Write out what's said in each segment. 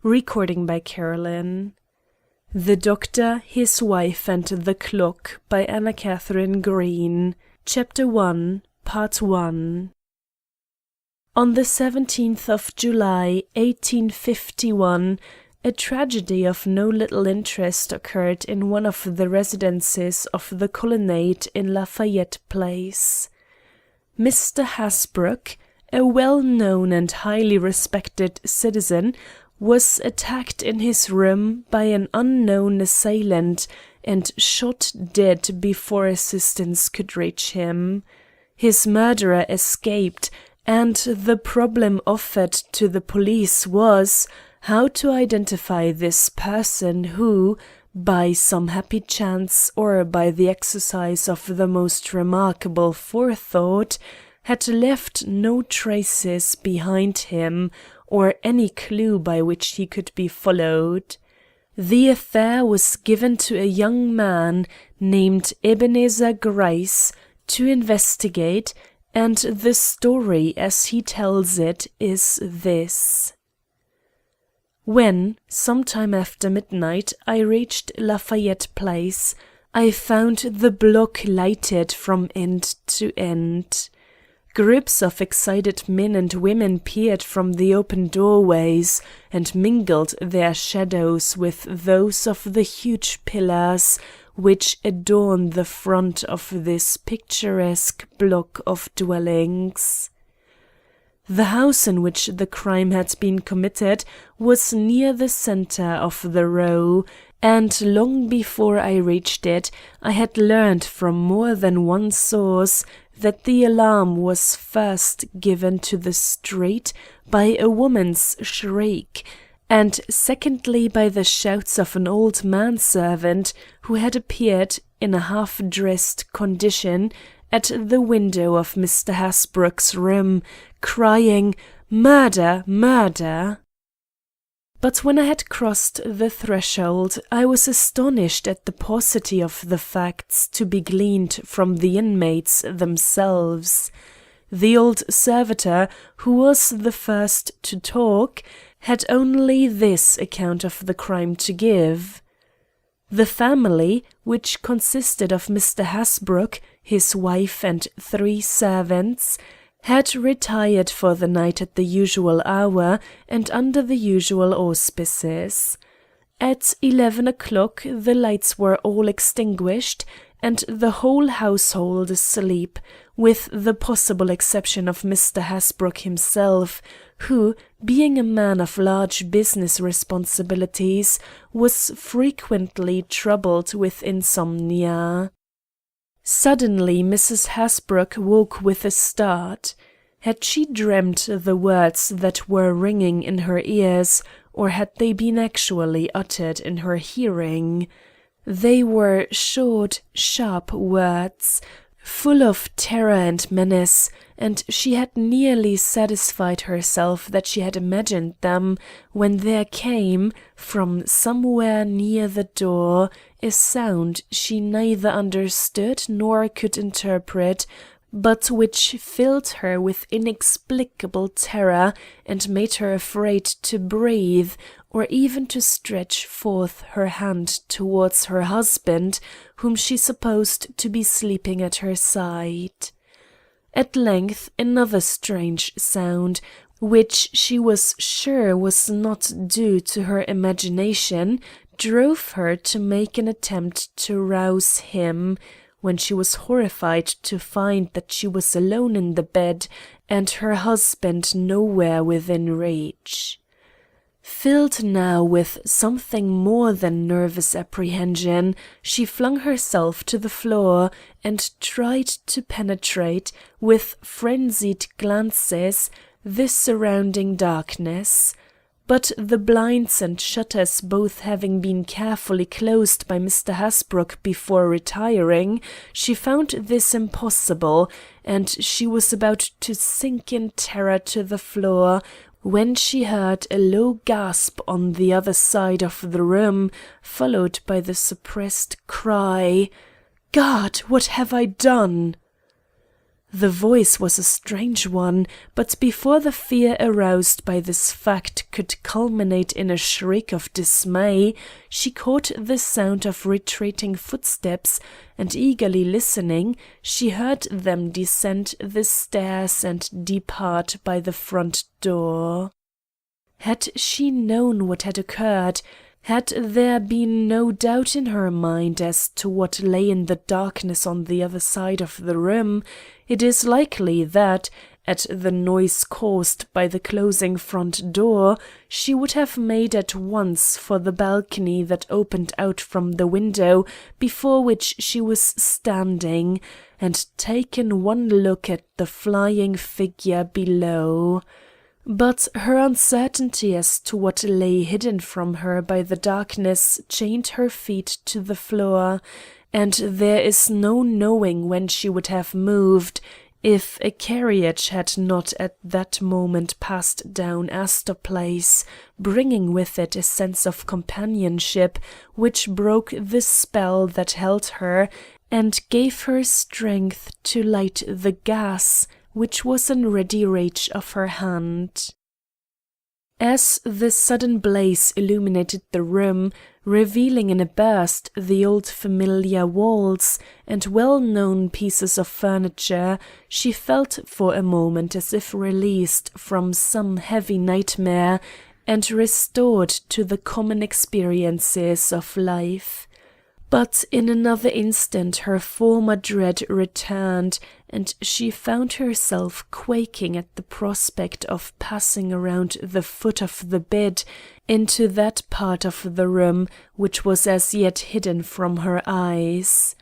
Recording by Carolyn. The Doctor, His Wife, and the Clock by Katharine Green. Chapter 1, Part 1. On the 17th of July, 1851, a tragedy of no little interest occurred in one of the residences of the Colonnade in Lafayette Place. Mr. Hasbrouck, a well-known and highly respected citizen, was attacked in his room by an unknown assailant and shot dead before assistance could reach him. His murderer escaped, and the problem offered to the police was how to identify this person who, by some happy chance or by the exercise of the most remarkable forethought, had left no traces behind him or any clue by which he could be followed. The affair was given to a young man named Ebenezer Gryce to investigate, and the story as he tells it is this. When, some time after midnight, I reached Lafayette Place, I found the block lighted from end to end. Groups of excited men and women peered from the open doorways and mingled their shadows with those of the huge pillars which adorn the front of this picturesque block of dwellings. The house in which the crime had been committed was near the center of the row, and long before I reached it, I had learned from more than one source that the alarm was first given to the street by a woman's shriek, and secondly by the shouts of an old manservant who had appeared in a half-dressed condition at the window of Mr. Hasbrouck's room, crying, "Murder! Murder!" But when I had crossed the threshold, I was astonished at the paucity of the facts to be gleaned from the inmates themselves. The old servitor, who was the first to talk, had only this account of the crime to give. The family, which consisted of Mr. Hasbrouck, his wife, and 3 servants, had retired for the night at the usual hour and under the usual auspices. At 11 o'clock the lights were all extinguished, and the whole household asleep, with the possible exception of Mr. Hasbrouck himself, who, being a man of large business responsibilities, was frequently troubled with insomnia. Suddenly Mrs. Hasbrouck woke with a start. Had she dreamt the words that were ringing in her ears, or had they been actually uttered in her hearing? They were short, sharp words, full of terror and menace, and she had nearly satisfied herself that she had imagined them, when there came, from somewhere near the door, a sound she neither understood nor could interpret, but which filled her with inexplicable terror and made her afraid to breathe, or even to stretch forth her hand towards her husband, whom she supposed to be sleeping at her side. At length another strange sound, which she was sure was not due to her imagination, drove her to make an attempt to rouse him, when she was horrified to find that she was alone in the bed and her husband nowhere within reach. Filled now with something more than nervous apprehension, she flung herself to the floor and tried to penetrate, with frenzied glances, the surrounding darkness. But the blinds and shutters both having been carefully closed by Mr. Hasbrouck before retiring, she found this impossible, and she was about to sink in terror to the floor, when she heard a low gasp on the other side of the room, followed by the suppressed cry, "God, what have I done?" The voice was a strange one, but before the fear aroused by this fact could culminate in a shriek of dismay, she caught the sound of retreating footsteps, and eagerly listening, she heard them descend the stairs and depart by the front door. Had she known what had occurred, had there been no doubt in her mind as to what lay in the darkness on the other side of the room, it is likely that, at the noise caused by the closing front door, she would have made at once for the balcony that opened out from the window before which she was standing, and taken one look at the flying figure below. But her uncertainty as to what lay hidden from her by the darkness chained her feet to the floor, and there is no knowing when she would have moved, if a carriage had not at that moment passed down Astor Place, bringing with it a sense of companionship which broke the spell that held her, and gave her strength to light the gas, which was in ready reach of her hand. As the sudden blaze illuminated the room, revealing in a burst the old familiar walls and well-known pieces of furniture, she felt for a moment as if released from some heavy nightmare and restored to the common experiences of life. But in another instant her former dread returned, and she found herself quaking at the prospect of passing around the foot of the bed into that part of the room which was as yet hidden from her eyes.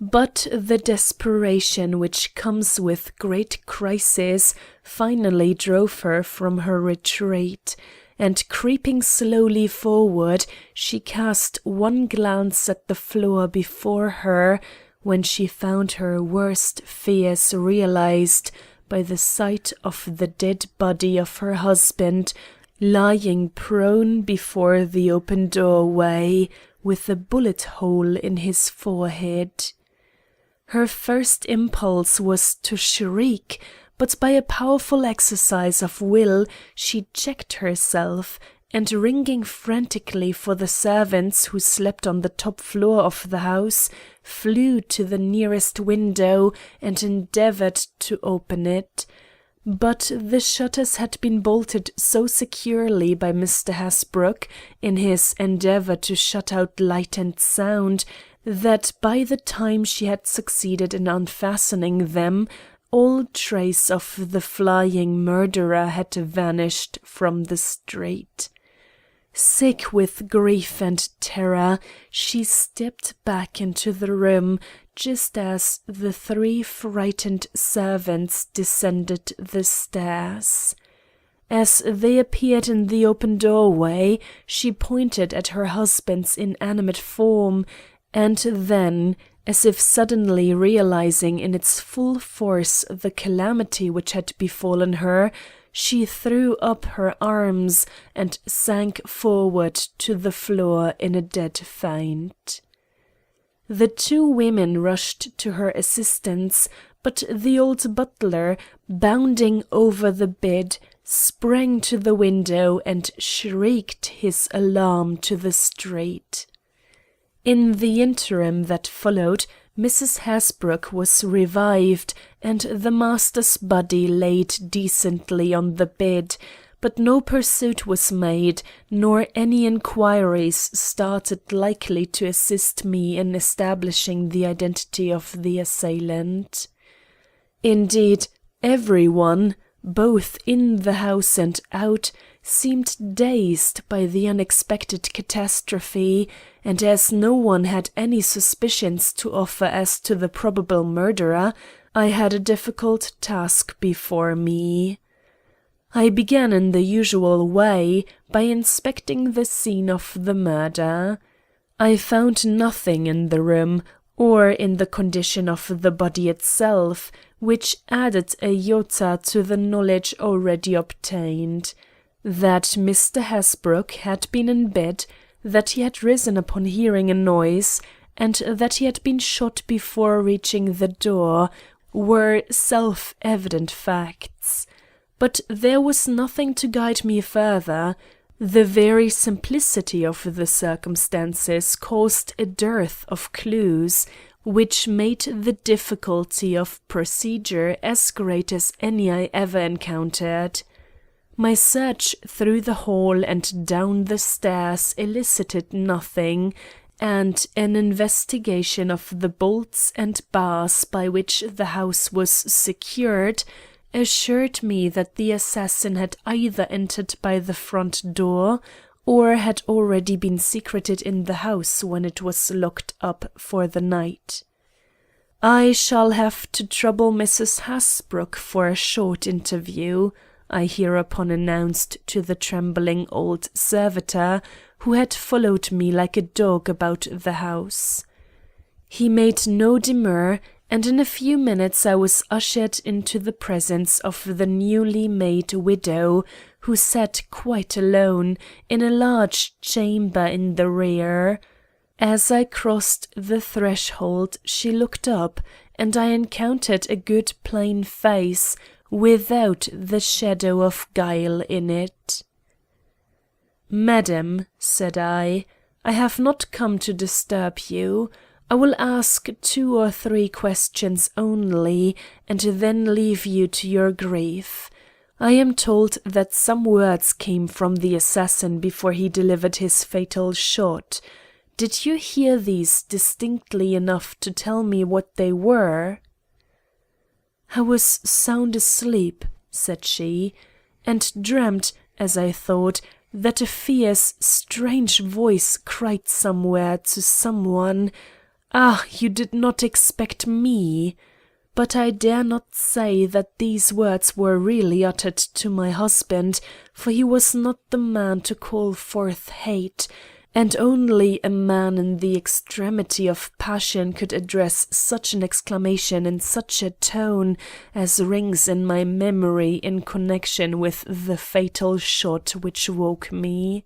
But the desperation which comes with great crises finally drove her from her retreat, and creeping slowly forward, she cast one glance at the floor before her, when she found her worst fears realized by the sight of the dead body of her husband lying prone before the open doorway, with a bullet hole in his forehead. Her first impulse was to shriek, but by a powerful exercise of will she checked herself, and ringing frantically for the servants who slept on the top floor of the house, flew to the nearest window and endeavoured to open it. But the shutters had been bolted so securely by Mr. Hasbrouck in his endeavour to shut out light and sound, that by the time she had succeeded in unfastening them, all trace of the flying murderer had vanished from the street. Sick with grief and terror, she stepped back into the room just as the 3 frightened servants descended the stairs. As they appeared in the open doorway, she pointed at her husband's inanimate form, and then, as if suddenly realizing in its full force the calamity which had befallen her, she threw up her arms and sank forward to the floor in a dead faint. The 2 women rushed to her assistance, but the old butler, bounding over the bed, sprang to the window and shrieked his alarm to the street. In the interim that followed, Mrs. Hasbrouck was revived, and the master's body laid decently on the bed, but no pursuit was made, nor any inquiries started likely to assist me in establishing the identity of the assailant. Indeed, everyone, both in the house and out, seemed dazed by the unexpected catastrophe, and as no one had any suspicions to offer as to the probable murderer, I had a difficult task before me. I began in the usual way by inspecting the scene of the murder. I found nothing in the room, or in the condition of the body itself, which added a iota to the knowledge already obtained. That Mr. Hasbrouck had been in bed, that he had risen upon hearing a noise, and that he had been shot before reaching the door, were self-evident facts. But there was nothing to guide me further. The very simplicity of the circumstances caused a dearth of clues, which made the difficulty of procedure as great as any I ever encountered. My search through the hall and down the stairs elicited nothing, and an investigation of the bolts and bars by which the house was secured assured me that the assassin had either entered by the front door or had already been secreted in the house when it was locked up for the night. "I shall have to trouble Mrs. Hasbrouck for a short interview," I hereupon announced to the trembling old servitor who had followed me like a dog about the house. He made no demur, and in a few minutes I was ushered into the presence of the newly made widow, who sat quite alone in a large chamber in the rear. As I crossed the threshold she looked up, and I encountered a good plain face, without the shadow of guile in it. "Madam," said I have not come to disturb you. I will ask 2 or 3 questions only, and then leave you to your grief. I am told that some words came from the assassin before he delivered his fatal shot. Did you hear these distinctly enough to tell me what they were?" "I was sound asleep," said she, "and dreamt, as I thought, that a fierce, strange voice cried somewhere to someone, 'Ah, you did not expect me!' But I dare not say that these words were really uttered to my husband, for he was not the man to call forth hate, and only a man in the extremity of passion could address such an exclamation in such a tone as rings in my memory in connection with the fatal shot which woke me."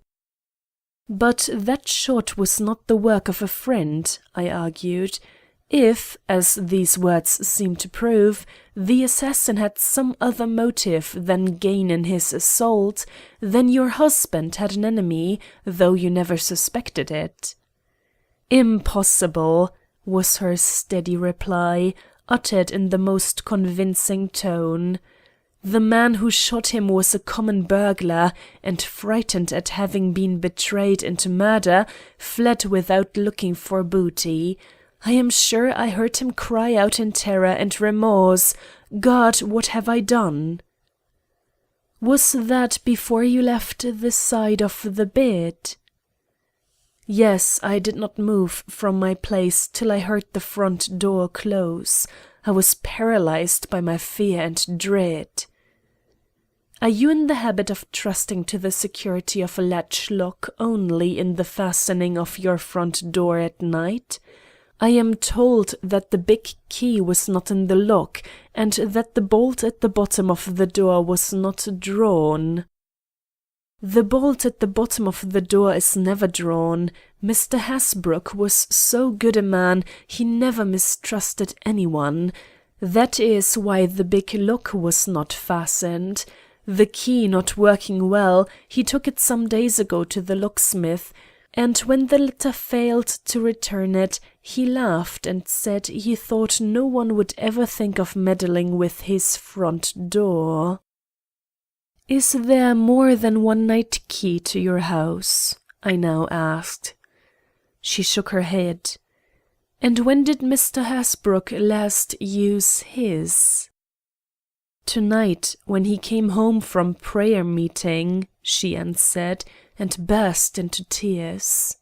"But that shot was not the work of a friend," I argued. "If, as these words seem to prove, the assassin had some other motive than gain in his assault, then your husband had an enemy, though you never suspected it." "Impossible," was her steady reply, uttered in the most convincing tone. "The man who shot him was a common burglar, and frightened at having been betrayed into murder, fled without looking for booty. I am sure I heard him cry out in terror and remorse, 'God, what have I done?'" "Was that before you left the side of the bed?" "Yes, I did not move from my place till I heard the front door close. I was paralyzed by my fear and dread." "Are you in the habit of trusting to the security of a latch lock only in the fastening of your front door at night? I am told that the big key was not in the lock, and that the bolt at the bottom of the door was not drawn." "The bolt at the bottom of the door is never drawn. Mr. Hasbrouck was so good a man he never mistrusted anyone. That is why the big lock was not fastened. The key not working well, he took it some days ago to the locksmith, and when the latter failed to return it, he laughed and said he thought no one would ever think of meddling with his front door." "Is there more than one night key to your house?" I now asked. She shook her head. "And when did Mr. Hasbrouck last use his?" "Tonight, when he came home from prayer meeting," she answered, and burst into tears.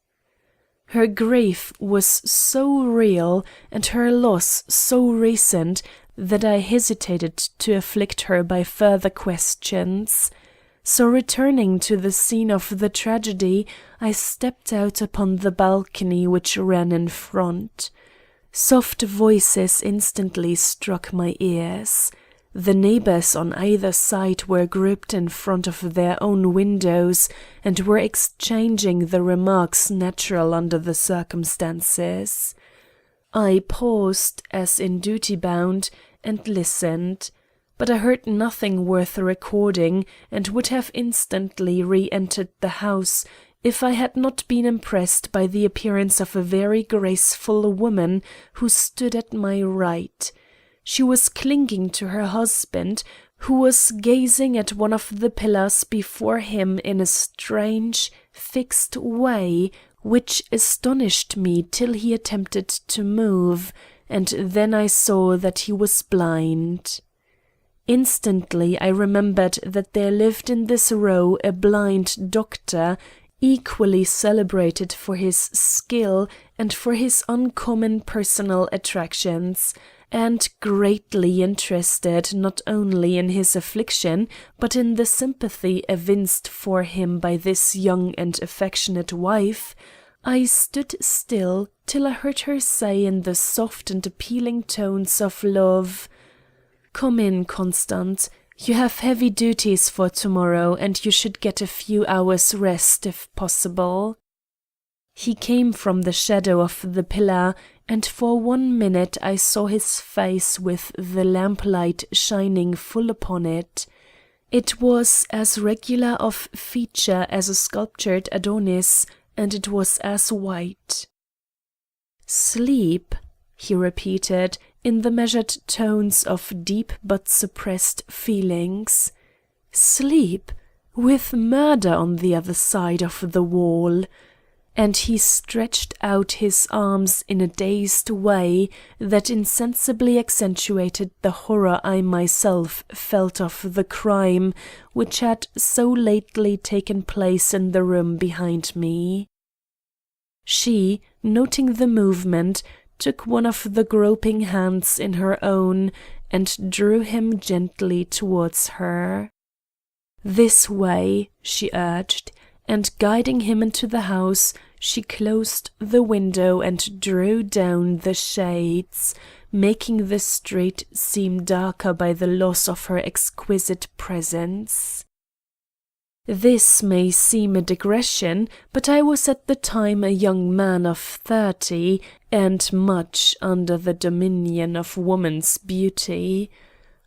Her grief was so real and her loss so recent that I hesitated to afflict her by further questions. So returning to the scene of the tragedy, I stepped out upon the balcony which ran in front. Soft voices instantly struck my ears. The neighbors on either side were grouped in front of their own windows and were exchanging the remarks natural under the circumstances. I paused, as in duty bound, and listened. But I heard nothing worth recording, and would have instantly re-entered the house if I had not been impressed by the appearance of a very graceful woman who stood at my right. She was clinging to her husband, who was gazing at one of the pillars before him in a strange, fixed way, which astonished me till he attempted to move, and then I saw that he was blind. Instantly I remembered that there lived in this row a blind doctor, equally celebrated for his skill and for his uncommon personal attractions, and greatly interested not only in his affliction, but in the sympathy evinced for him by this young and affectionate wife. I stood still till I heard her say in the soft and appealing tones of love, "Come in, Constant. You have heavy duties for tomorrow, and you should get a few hours' rest if possible." He came from the shadow of the pillar, and for 1 minute I saw his face with the lamplight shining full upon it. It was as regular of feature as a sculptured Adonis, and it was as white. "Sleep," he repeated, in the measured tones of deep but suppressed feelings. "Sleep, with murder on the other side of the wall." And he stretched out his arms in a dazed way that insensibly accentuated the horror I myself felt of the crime which had so lately taken place in the room behind me. She, noting the movement, took one of the groping hands in her own and drew him gently towards her. "This way," she urged, and guiding him into the house, she closed the window and drew down the shades, making the street seem darker by the loss of her exquisite presence. This may seem a digression, but I was at the time a young man of 30, and much under the dominion of woman's beauty.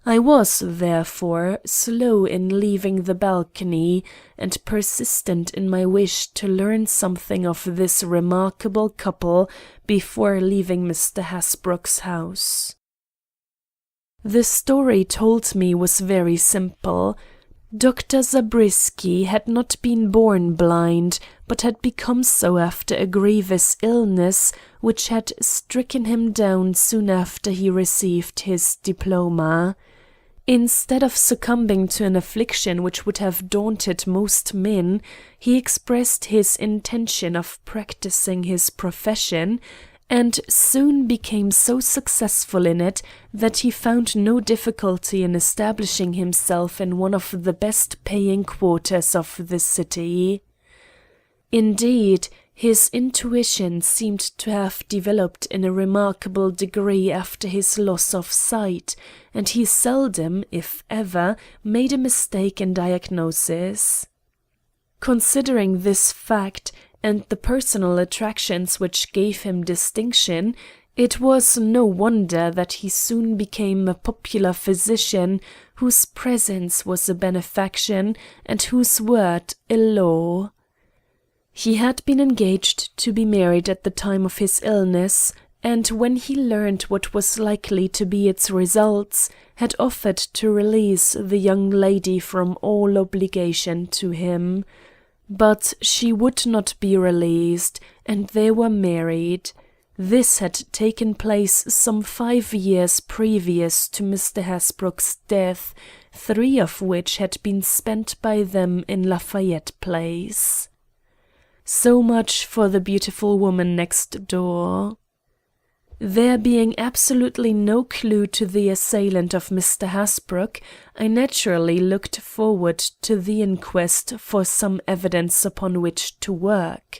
I was, therefore, slow in leaving the balcony, and persistent in my wish to learn something of this remarkable couple before leaving Mr. Hasbrouck's house. The story told me was very simple. Dr. Zabriskie had not been born blind, but had become so after a grievous illness which had stricken him down soon after he received his diploma. Instead of succumbing to an affliction which would have daunted most men, he expressed his intention of practicing his profession, and soon became so successful in it that he found no difficulty in establishing himself in one of the best-paying quarters of the city. Indeed, his intuition seemed to have developed in a remarkable degree after his loss of sight, and he seldom, if ever, made a mistake in diagnosis. Considering this fact, and the personal attractions which gave him distinction, it was no wonder that he soon became a popular physician whose presence was a benefaction and whose word a law. He had been engaged to be married at the time of his illness, and when he learned what was likely to be its results, had offered to release the young lady from all obligation to him. But she would not be released, and they were married. This had taken place some 5 years previous to Mr. Hasbrouck's death, 3 of which had been spent by them in Lafayette Place. So much for the beautiful woman next door. There being absolutely no clue to the assailant of Mr. Hasbrouck, I naturally looked forward to the inquest for some evidence upon which to work.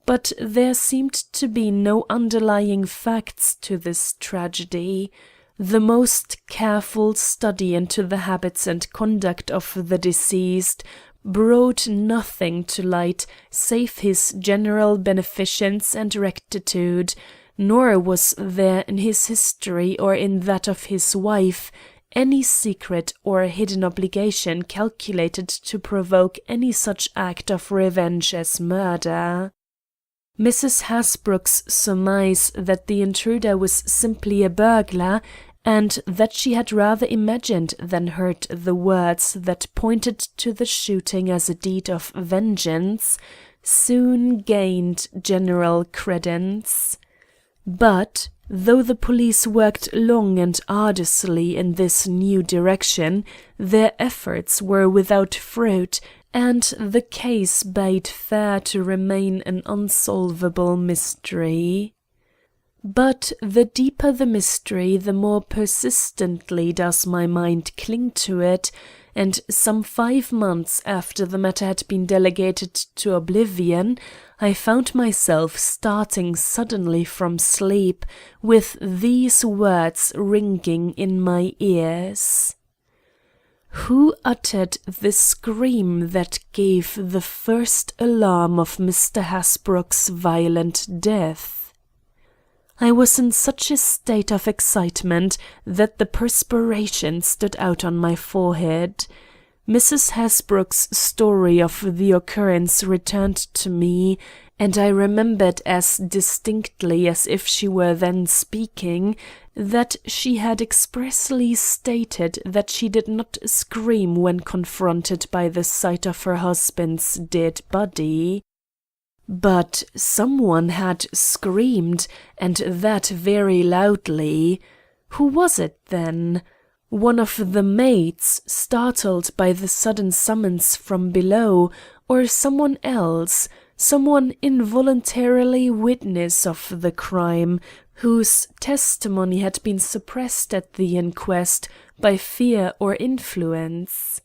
But there seemed to be no underlying facts to this tragedy. The most careful study into the habits and conduct of the deceased brought nothing to light save his general beneficence and rectitude, nor was there in his history or in that of his wife any secret or hidden obligation calculated to provoke any such act of revenge as murder. Mrs. Hasbrook's surmise that the intruder was simply a burglar, and that she had rather imagined than heard the words that pointed to the shooting as a deed of vengeance, soon gained general credence. But, though the police worked long and arduously in this new direction, their efforts were without fruit, and the case bade fair to remain an unsolvable mystery. But the deeper the mystery, the more persistently does my mind cling to it, and some 5 months after the matter had been delegated to oblivion, I found myself starting suddenly from sleep with these words ringing in my ears. Who uttered the scream that gave the first alarm of Mr. Hasbrook's violent death? I was in such a state of excitement that the perspiration stood out on my forehead. Mrs. Hasbrook's story of the occurrence returned to me, and I remembered as distinctly as if she were then speaking that she had expressly stated that she did not scream when confronted by the sight of her husband's dead body. But someone had screamed, and that very loudly. Who was it, then? One of the maids, startled by the sudden summons from below, or someone else, someone involuntarily witness of the crime, whose testimony had been suppressed at the inquest by fear or influence?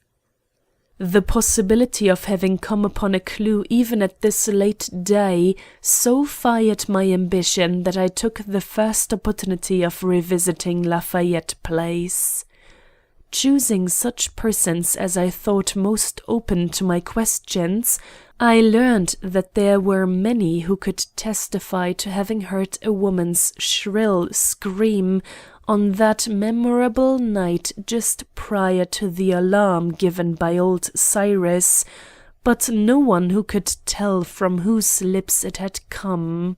The possibility of having come upon a clue even at this late day so fired my ambition that I took the first opportunity of revisiting Lafayette Place. Choosing such persons as I thought most open to my questions, I learned that there were many who could testify to having heard a woman's shrill scream on that memorable night just prior to the alarm given by old Cyrus, but no one who could tell from whose lips it had come.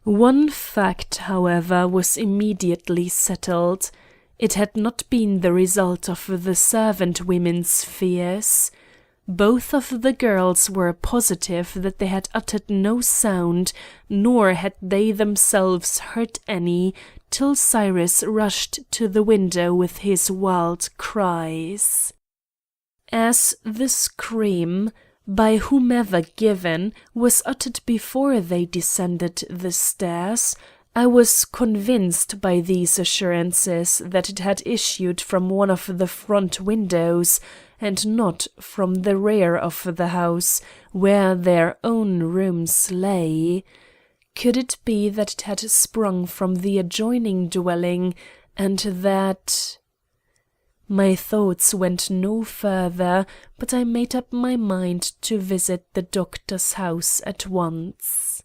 One fact, however, was immediately settled. It had not been the result of the servant women's fears. Both of the girls were positive that they had uttered no sound, nor had they themselves heard any, till Cyrus rushed to the window with his wild cries. As the scream, by whomever given, was uttered before they descended the stairs, I was convinced by these assurances that it had issued from one of the front windows, and not from the rear of the house, where their own rooms lay. Could it be that it had sprung from the adjoining dwelling, and that— My thoughts went no further, but I made up my mind to visit the doctor's house at once.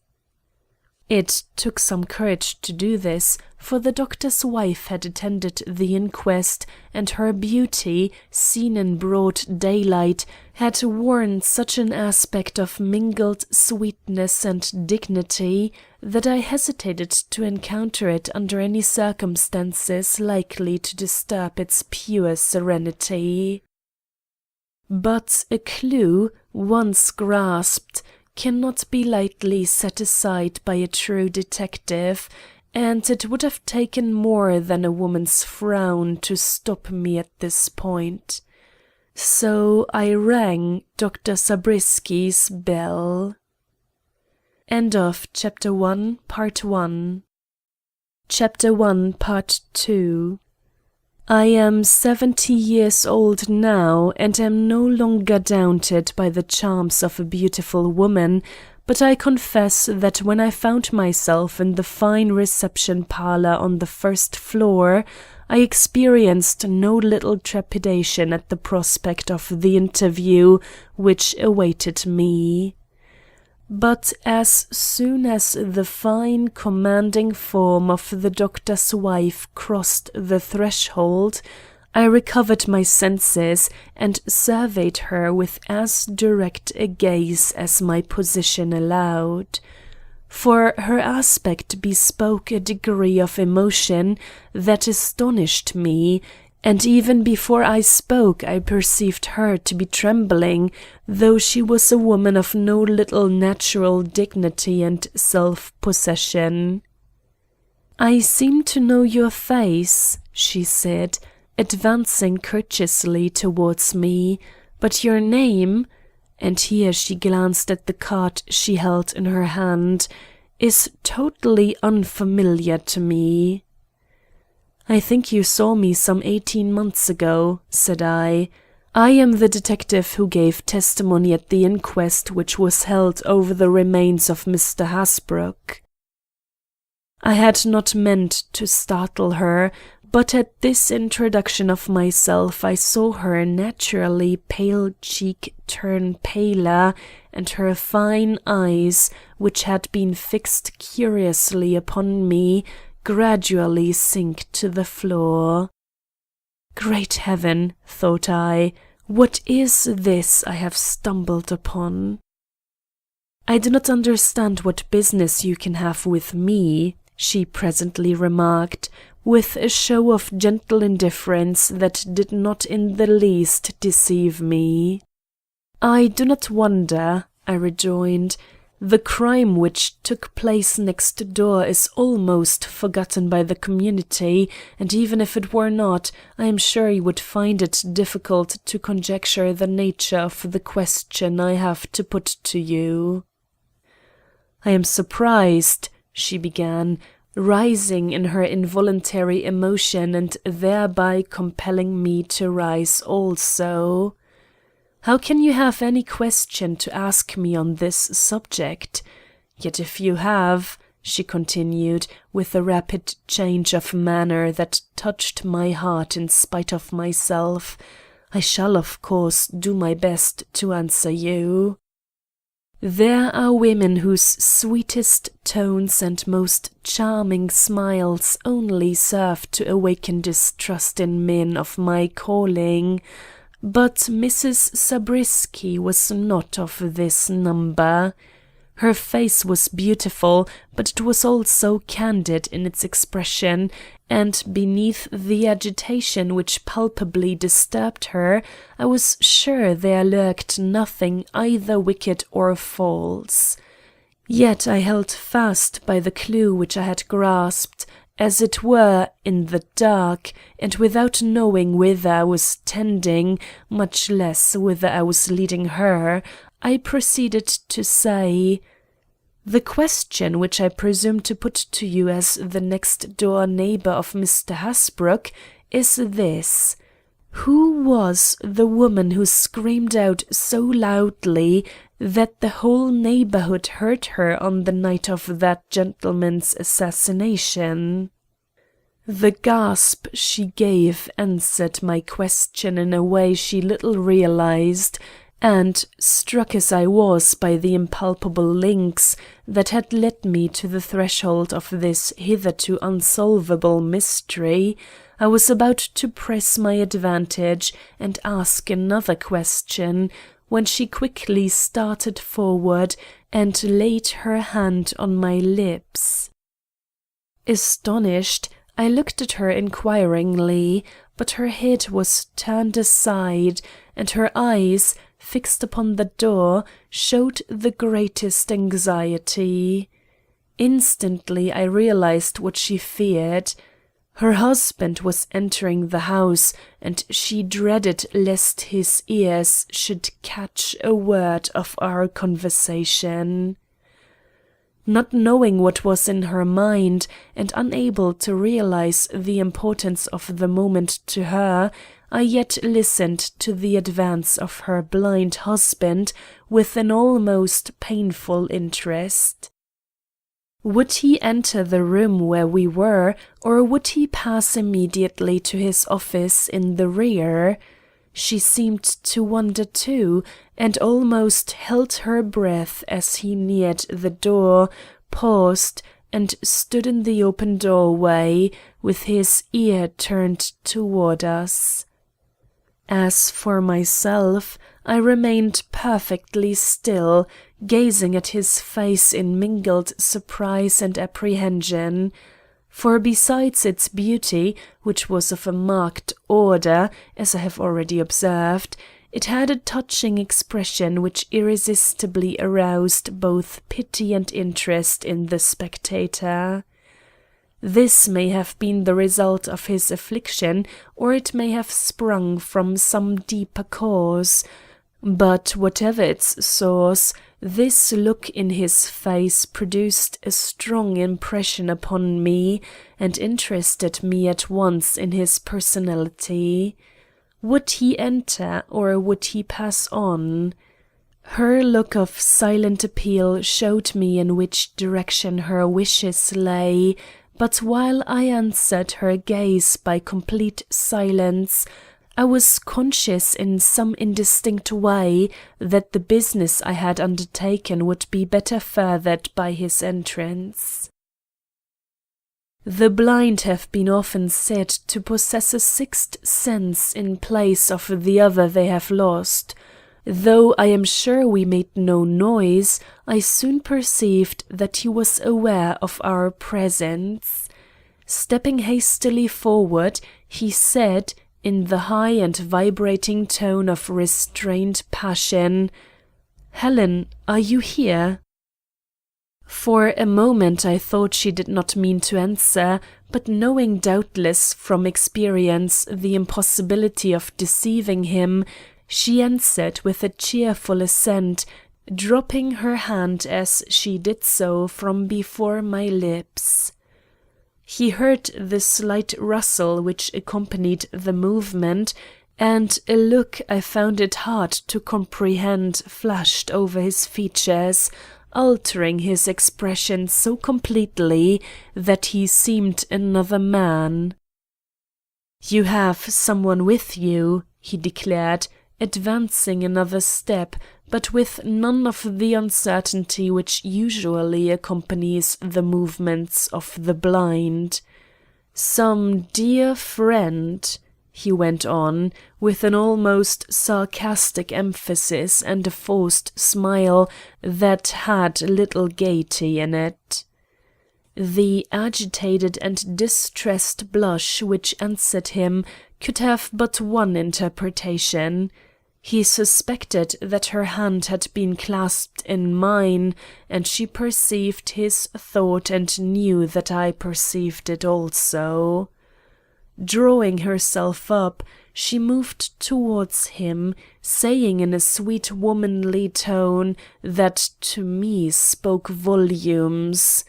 It took some courage to do this, for the doctor's wife had attended the inquest, and her beauty, seen in broad daylight, had worn such an aspect of mingled sweetness and dignity that I hesitated to encounter it under any circumstances likely to disturb its pure serenity. But a clue, once grasped, cannot be lightly set aside by a true detective, and it would have taken more than a woman's frown to stop me at this point. So I rang Dr. Zabrisky's bell. End of Chapter 1, Part 1. Chapter 1, Part 2. I am 70 years old now, and am no longer daunted by the charms of a beautiful woman, but I confess that when I found myself in the fine reception parlor on the first floor, I experienced no little trepidation at the prospect of the interview which awaited me. But as soon as the fine, commanding form of the doctor's wife crossed the threshold, I recovered my senses and surveyed her with as direct a gaze as my position allowed. For her aspect bespoke a degree of emotion that astonished me, and even before I spoke I perceived her to be trembling, though she was a woman of no little natural dignity and self-possession. "I seem to know your face," she said, advancing courteously towards me, "but your name," and here she glanced at the card she held in her hand, "is totally unfamiliar to me." "I think you saw me some 18 months ago," said I. "I am the detective who gave testimony at the inquest which was held over the remains of Mr. Hasbrouck." I had not meant to startle her, but at this introduction of myself I saw her naturally pale cheek turn paler, and her fine eyes, which had been fixed curiously upon me, gradually sink to the floor. "Great heaven," thought I, "what is this I have stumbled upon?" "I do not understand what business you can have with me," she presently remarked, with a show of gentle indifference that did not in the least deceive me. "I do not wonder," I rejoined. "The crime which took place next door is almost forgotten by the community, and even if it were not, I am sure you would find it difficult to conjecture the nature of the question I have to put to you." "I am surprised," she began, rising in her involuntary emotion and thereby compelling me to rise also. "How can you have any question to ask me on this subject? Yet if you have," she continued, with a rapid change of manner that touched my heart in spite of myself, "I shall, of course, do my best to answer you. There are women whose sweetest tones and most charming smiles only serve to awaken distrust in men of my calling, but Mrs. Zabriskie was not of this number. Her face was beautiful, but it was also candid in its expression, and beneath the agitation which palpably disturbed her, I was sure there lurked nothing either wicked or false. Yet I held fast by the clue which I had grasped, as it were, in the dark, and without knowing whither I was tending, much less whither I was leading her, I proceeded to say: "The question which I presume to put to you as the next-door neighbor of Mr. Hasbrouck is this: who was the woman who screamed out so loudly that the whole neighborhood heard her on the night of that gentleman's assassination?" The gasp she gave answered my question in a way she little realized, and, struck as I was by the impalpable links that had led me to the threshold of this hitherto unsolvable mystery, I was about to press my advantage and ask another question, when she quickly started forward and laid her hand on my lips. Astonished, I looked at her inquiringly, but her head was turned aside, and her eyes, fixed upon the door, showed the greatest anxiety. Instantly I realized what she feared. Her husband was entering the house, and she dreaded lest his ears should catch a word of our conversation. Not knowing what was in her mind, and unable to realize the importance of the moment to her, I yet listened to the advance of her blind husband with an almost painful interest. Would he enter the room where we were, or would he pass immediately to his office in the rear? She seemed to wonder too, and almost held her breath as he neared the door, paused, and stood in the open doorway, with his ear turned toward us. As for myself, I remained perfectly still, gazing at his face in mingled surprise and apprehension. For besides its beauty, which was of a marked order, as I have already observed, it had a touching expression which irresistibly aroused both pity and interest in the spectator. This may have been the result of his affliction, or it may have sprung from some deeper cause, but whatever its source, this look in his face produced a strong impression upon me and interested me at once in his personality. Would he enter, or would he pass on? Her look of silent appeal showed me in which direction her wishes lay, but while I answered her gaze by complete silence, I was conscious in some indistinct way that the business I had undertaken would be better furthered by his entrance. The blind have been often said to possess a sixth sense in place of the other they have lost. Though I am sure we made no noise, I soon perceived that he was aware of our presence. Stepping hastily forward, he said, in the high and vibrating tone of restrained passion, "Helen, are you here?" For a moment I thought she did not mean to answer, but knowing doubtless from experience the impossibility of deceiving him, she answered with a cheerful assent, dropping her hand as she did so from before my lips. He heard the slight rustle which accompanied the movement, and a look I found it hard to comprehend flashed over his features, altering his expression so completely that he seemed another man. "You have someone with you," he declared, advancing another step, but with none of the uncertainty which usually accompanies the movements of the blind. "Some dear friend," he went on, with an almost sarcastic emphasis and a forced smile that had little gaiety in it. The agitated and distressed blush which answered him could have but one interpretation. He suspected that her hand had been clasped in mine, and she perceived his thought and knew that I perceived it also. Drawing herself up, she moved towards him, saying in a sweet womanly tone that to me spoke volumes,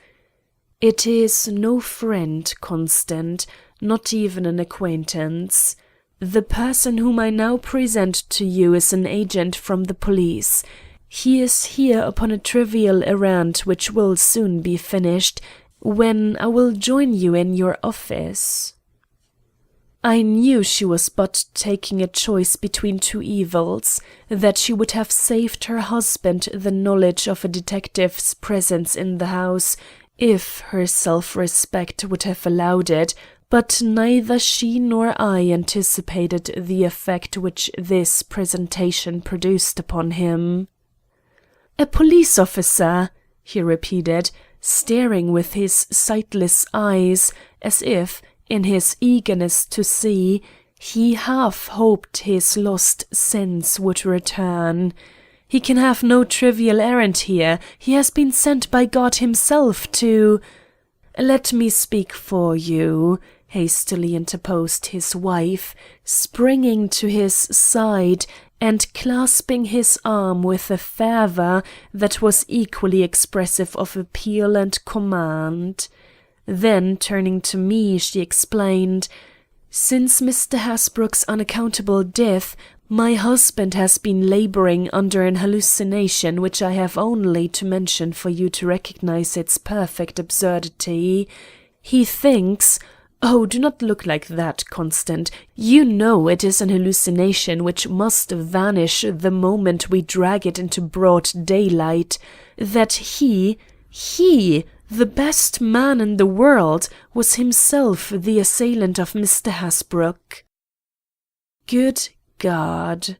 "It is no friend, Constant, not even an acquaintance. The person whom I now present to you is an agent from the police. He is here upon a trivial errand which will soon be finished, when I will join you in your office." I knew she was but taking a choice between two evils, that she would have saved her husband the knowledge of a detective's presence in the house, if her self-respect would have allowed it, but neither she nor I anticipated the effect which this presentation produced upon him. "A police officer," he repeated, staring with his sightless eyes, as if, in his eagerness to see, he half hoped his lost sense would return. "He can have no trivial errand here. He has been sent by God himself to—" "Let me speak for you," hastily interposed his wife, springing to his side and clasping his arm with a fervour that was equally expressive of appeal and command. Then, turning to me, she explained, "Since Mr. Hasbrook's unaccountable death, my husband has been laboring under an hallucination which I have only to mention for you to recognize its perfect absurdity. He thinks, Oh, do not look like that, Constant. You know it is an hallucination which must vanish the moment we drag it into broad daylight. That he, the best man in the world, was himself the assailant of Mr. Hasbrouck. Good God.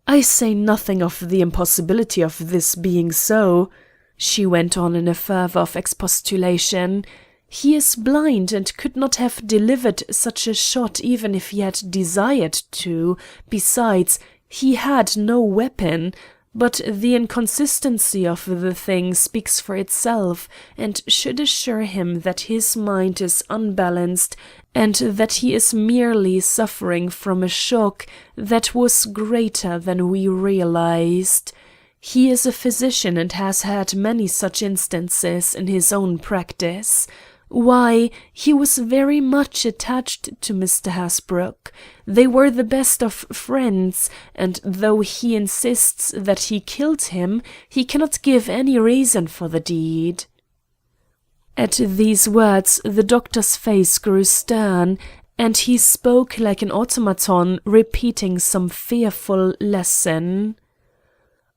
I say nothing of the impossibility of this being so, she went on in a fervour of expostulation. He is blind and could not have delivered such a shot even if he had desired to. Besides, he had no weapon. But the inconsistency of the thing speaks for itself, and should assure him that his mind is unbalanced and that he is merely suffering from a shock that was greater than we realized. He is a physician and has had many such instances in his own practice. Why, he was very much attached to Mr. Hasbrouck. They were the best of friends, and though he insists that he killed him, he cannot give any reason for the deed. At these words the doctor's face grew stern, and he spoke like an automaton repeating some fearful lesson.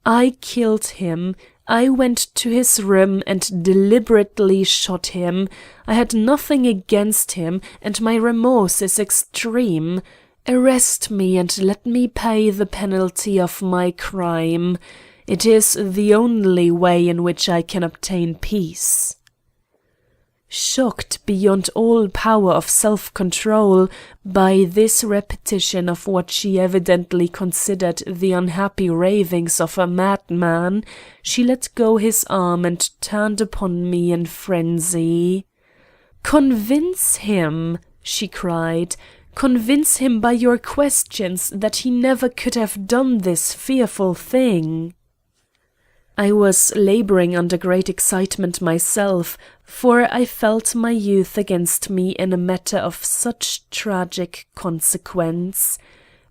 I killed him. I went to his room and deliberately shot him. I had nothing against him, and my remorse is extreme. Arrest me and let me pay the penalty of my crime. It is the only way in which I can obtain peace. Shocked beyond all power of self-control by this repetition of what she evidently considered the unhappy ravings of a madman, she let go his arm and turned upon me in frenzy. "Convince him," she cried, "convince him by your questions that he never could have done this fearful thing." I was laboring under great excitement myself, for I felt my youth against me in a matter of such tragic consequence.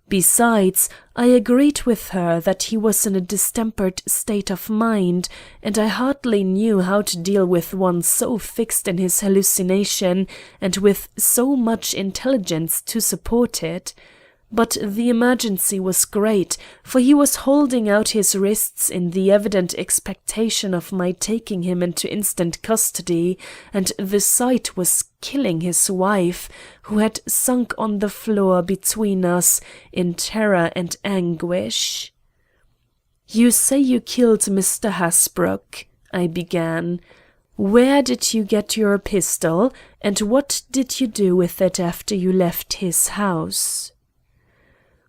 Besides, I agreed with her that he was in a distempered state of mind, and I hardly knew how to deal with one so fixed in his hallucination and with so much intelligence to support it. But the emergency was great, for he was holding out his wrists in the evident expectation of my taking him into instant custody, and the sight was killing his wife, who had sunk on the floor between us in terror and anguish. "You say you killed Mr. Hasbrouck," I began. "Where did you get your pistol, and what did you do with it after you left his house?"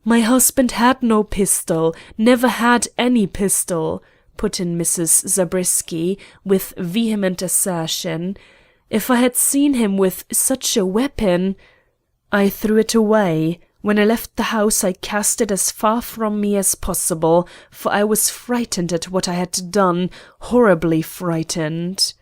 "My husband had no pistol, never had any pistol," put in Mrs. Zabriskie with vehement assertion. "If I had seen him with such a weapon—" "I threw it away. When I left the house I cast it as far from me as possible, for I was frightened at what I had done, horribly frightened."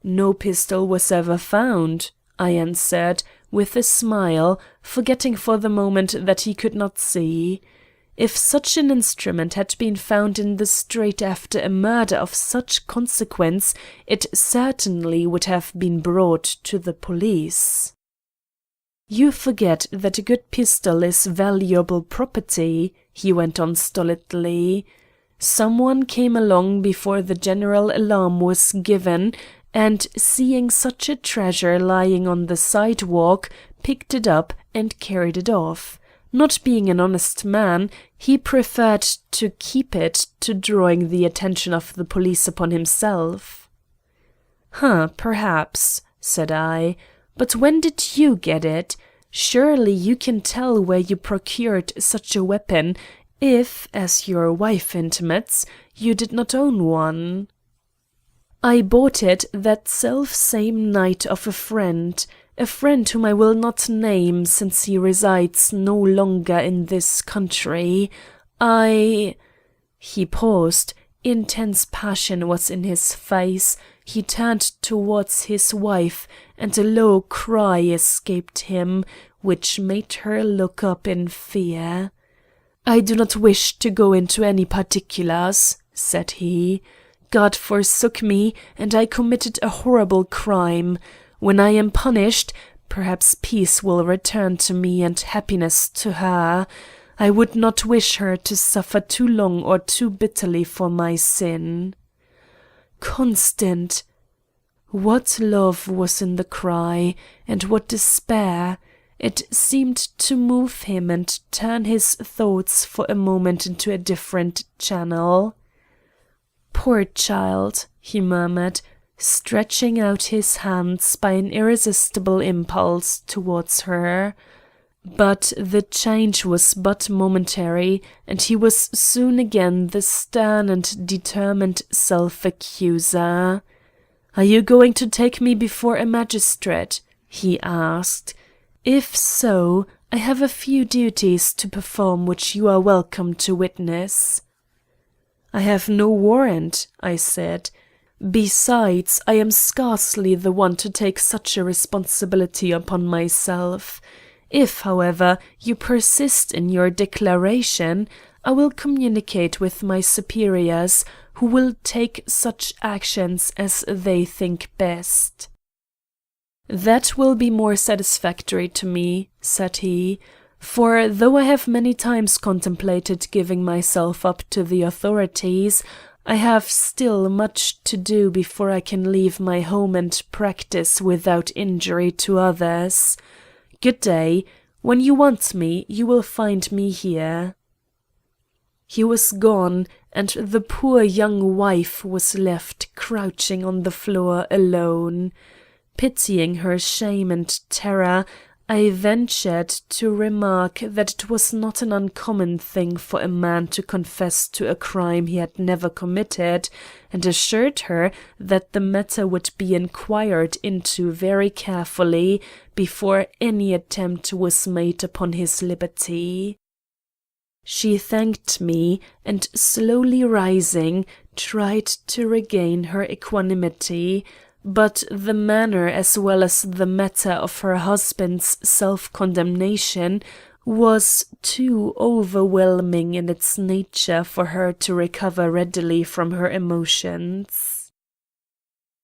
"No pistol was ever found," I answered, with a smile, forgetting for the moment that he could not see. If such an instrument had been found in the street after a murder of such consequence, it certainly would have been brought to the police. "You forget that a good pistol is valuable property," he went on stolidly. "Someone came along before the general alarm was given, and seeing such a treasure lying on the sidewalk, picked it up and carried it off. Not being an honest man, he preferred to keep it to drawing the attention of the police upon himself." Perhaps," said I. "But when did you get it? Surely you can tell where you procured such a weapon, if, as your wife intimates, you did not own one." "I bought it that self-same night of a friend whom I will not name since he resides no longer in this country. He paused. Intense passion was in his face. He turned towards his wife, and a low cry escaped him, which made her look up in fear. "I do not wish to go into any particulars," said he. "God forsook me, and I committed a horrible crime. When I am punished, Perhaps peace will return to me and happiness to her. I would not wish her to suffer too long or too bitterly for my sin." "Constant!" What love was in the cry, and what despair! It seemed to move him and turn his thoughts for a moment into a different channel. "Poor child," he murmured, stretching out his hands by an irresistible impulse towards her. But the change was but momentary, and he was soon again the stern and determined self-accuser. "Are you going to take me before a magistrate?" he asked. "If so, I have a few duties to perform which you are welcome to witness." "I have no warrant," I said. "Besides, I am scarcely the one to take such a responsibility upon myself. If, however, you persist in your declaration, I will communicate with my superiors, who will take such actions as they think best." "That will be more satisfactory to me," said he, "for though I have many times contemplated giving myself up to the authorities, I have still much to do before I can leave my home and practice without injury to others. Good day. When you want me, you will find me here." He was gone, and the poor young wife was left crouching on the floor alone. Pitying her shame and terror, I ventured to remark that it was not an uncommon thing for a man to confess to a crime he had never committed, and assured her that the matter would be inquired into very carefully before any attempt was made upon his liberty. She thanked me, and slowly rising, tried to regain her equanimity, but the manner as well as the matter of her husband's self-condemnation was too overwhelming in its nature for her to recover readily from her emotions.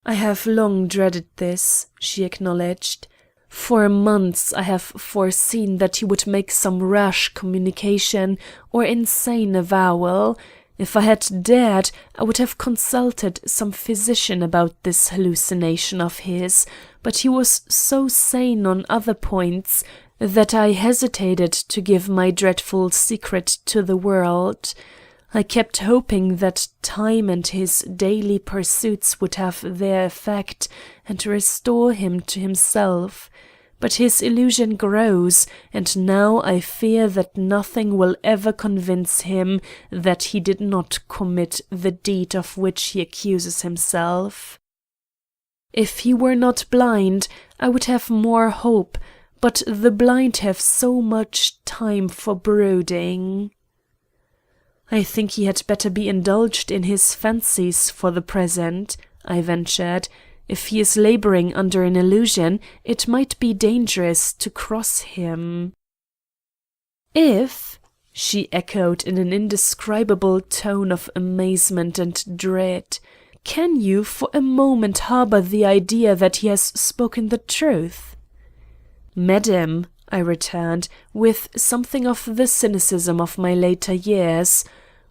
"I have long dreaded this," she acknowledged. "For months I have foreseen that he would make some rash communication or insane avowal. If I had dared, I would have consulted some physician about this hallucination of his, but he was so sane on other points that I hesitated to give my dreadful secret to the world. I kept hoping that time and his daily pursuits would have their effect and restore him to himself. But his illusion grows, and now I fear that nothing will ever convince him that he did not commit the deed of which he accuses himself. If he were not blind, I would have more hope, but the blind have so much time for brooding." "I think he had better be indulged in his fancies for the present," I ventured. "If he is laboring under an illusion, it might be dangerous to cross him." "If?" she echoed in an indescribable tone of amazement and dread. "Can you for a moment harbor the idea that he has spoken the truth?" "Madam," I returned, with something of the cynicism of my later years,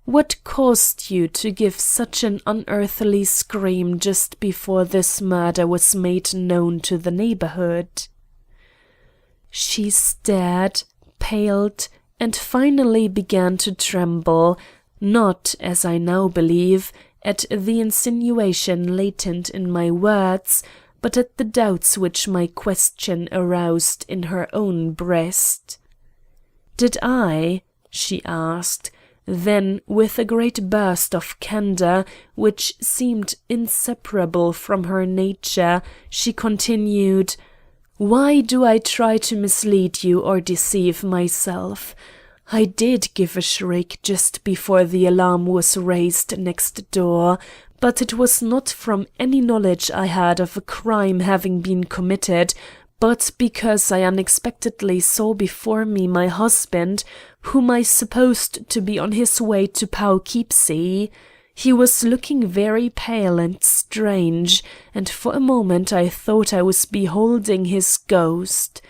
"what caused you to give such an unearthly scream just before this murder was made known to the neighborhood?" She stared, paled, and finally began to tremble, not, as I now believe, at the insinuation latent in my words, but at the doubts which my question aroused in her own breast. "Did I?" she asked. Then, with a great burst of candor, which seemed inseparable from her nature, she continued, "Why do I try to mislead you or deceive myself? I did give a shriek just before the alarm was raised next door, but it was not from any knowledge I had of a crime having been committed, but because I unexpectedly saw before me my husband, whom I supposed to be on his way to Poughkeepsie. He was looking very pale and strange, and for a moment I thought I was beholding his ghost.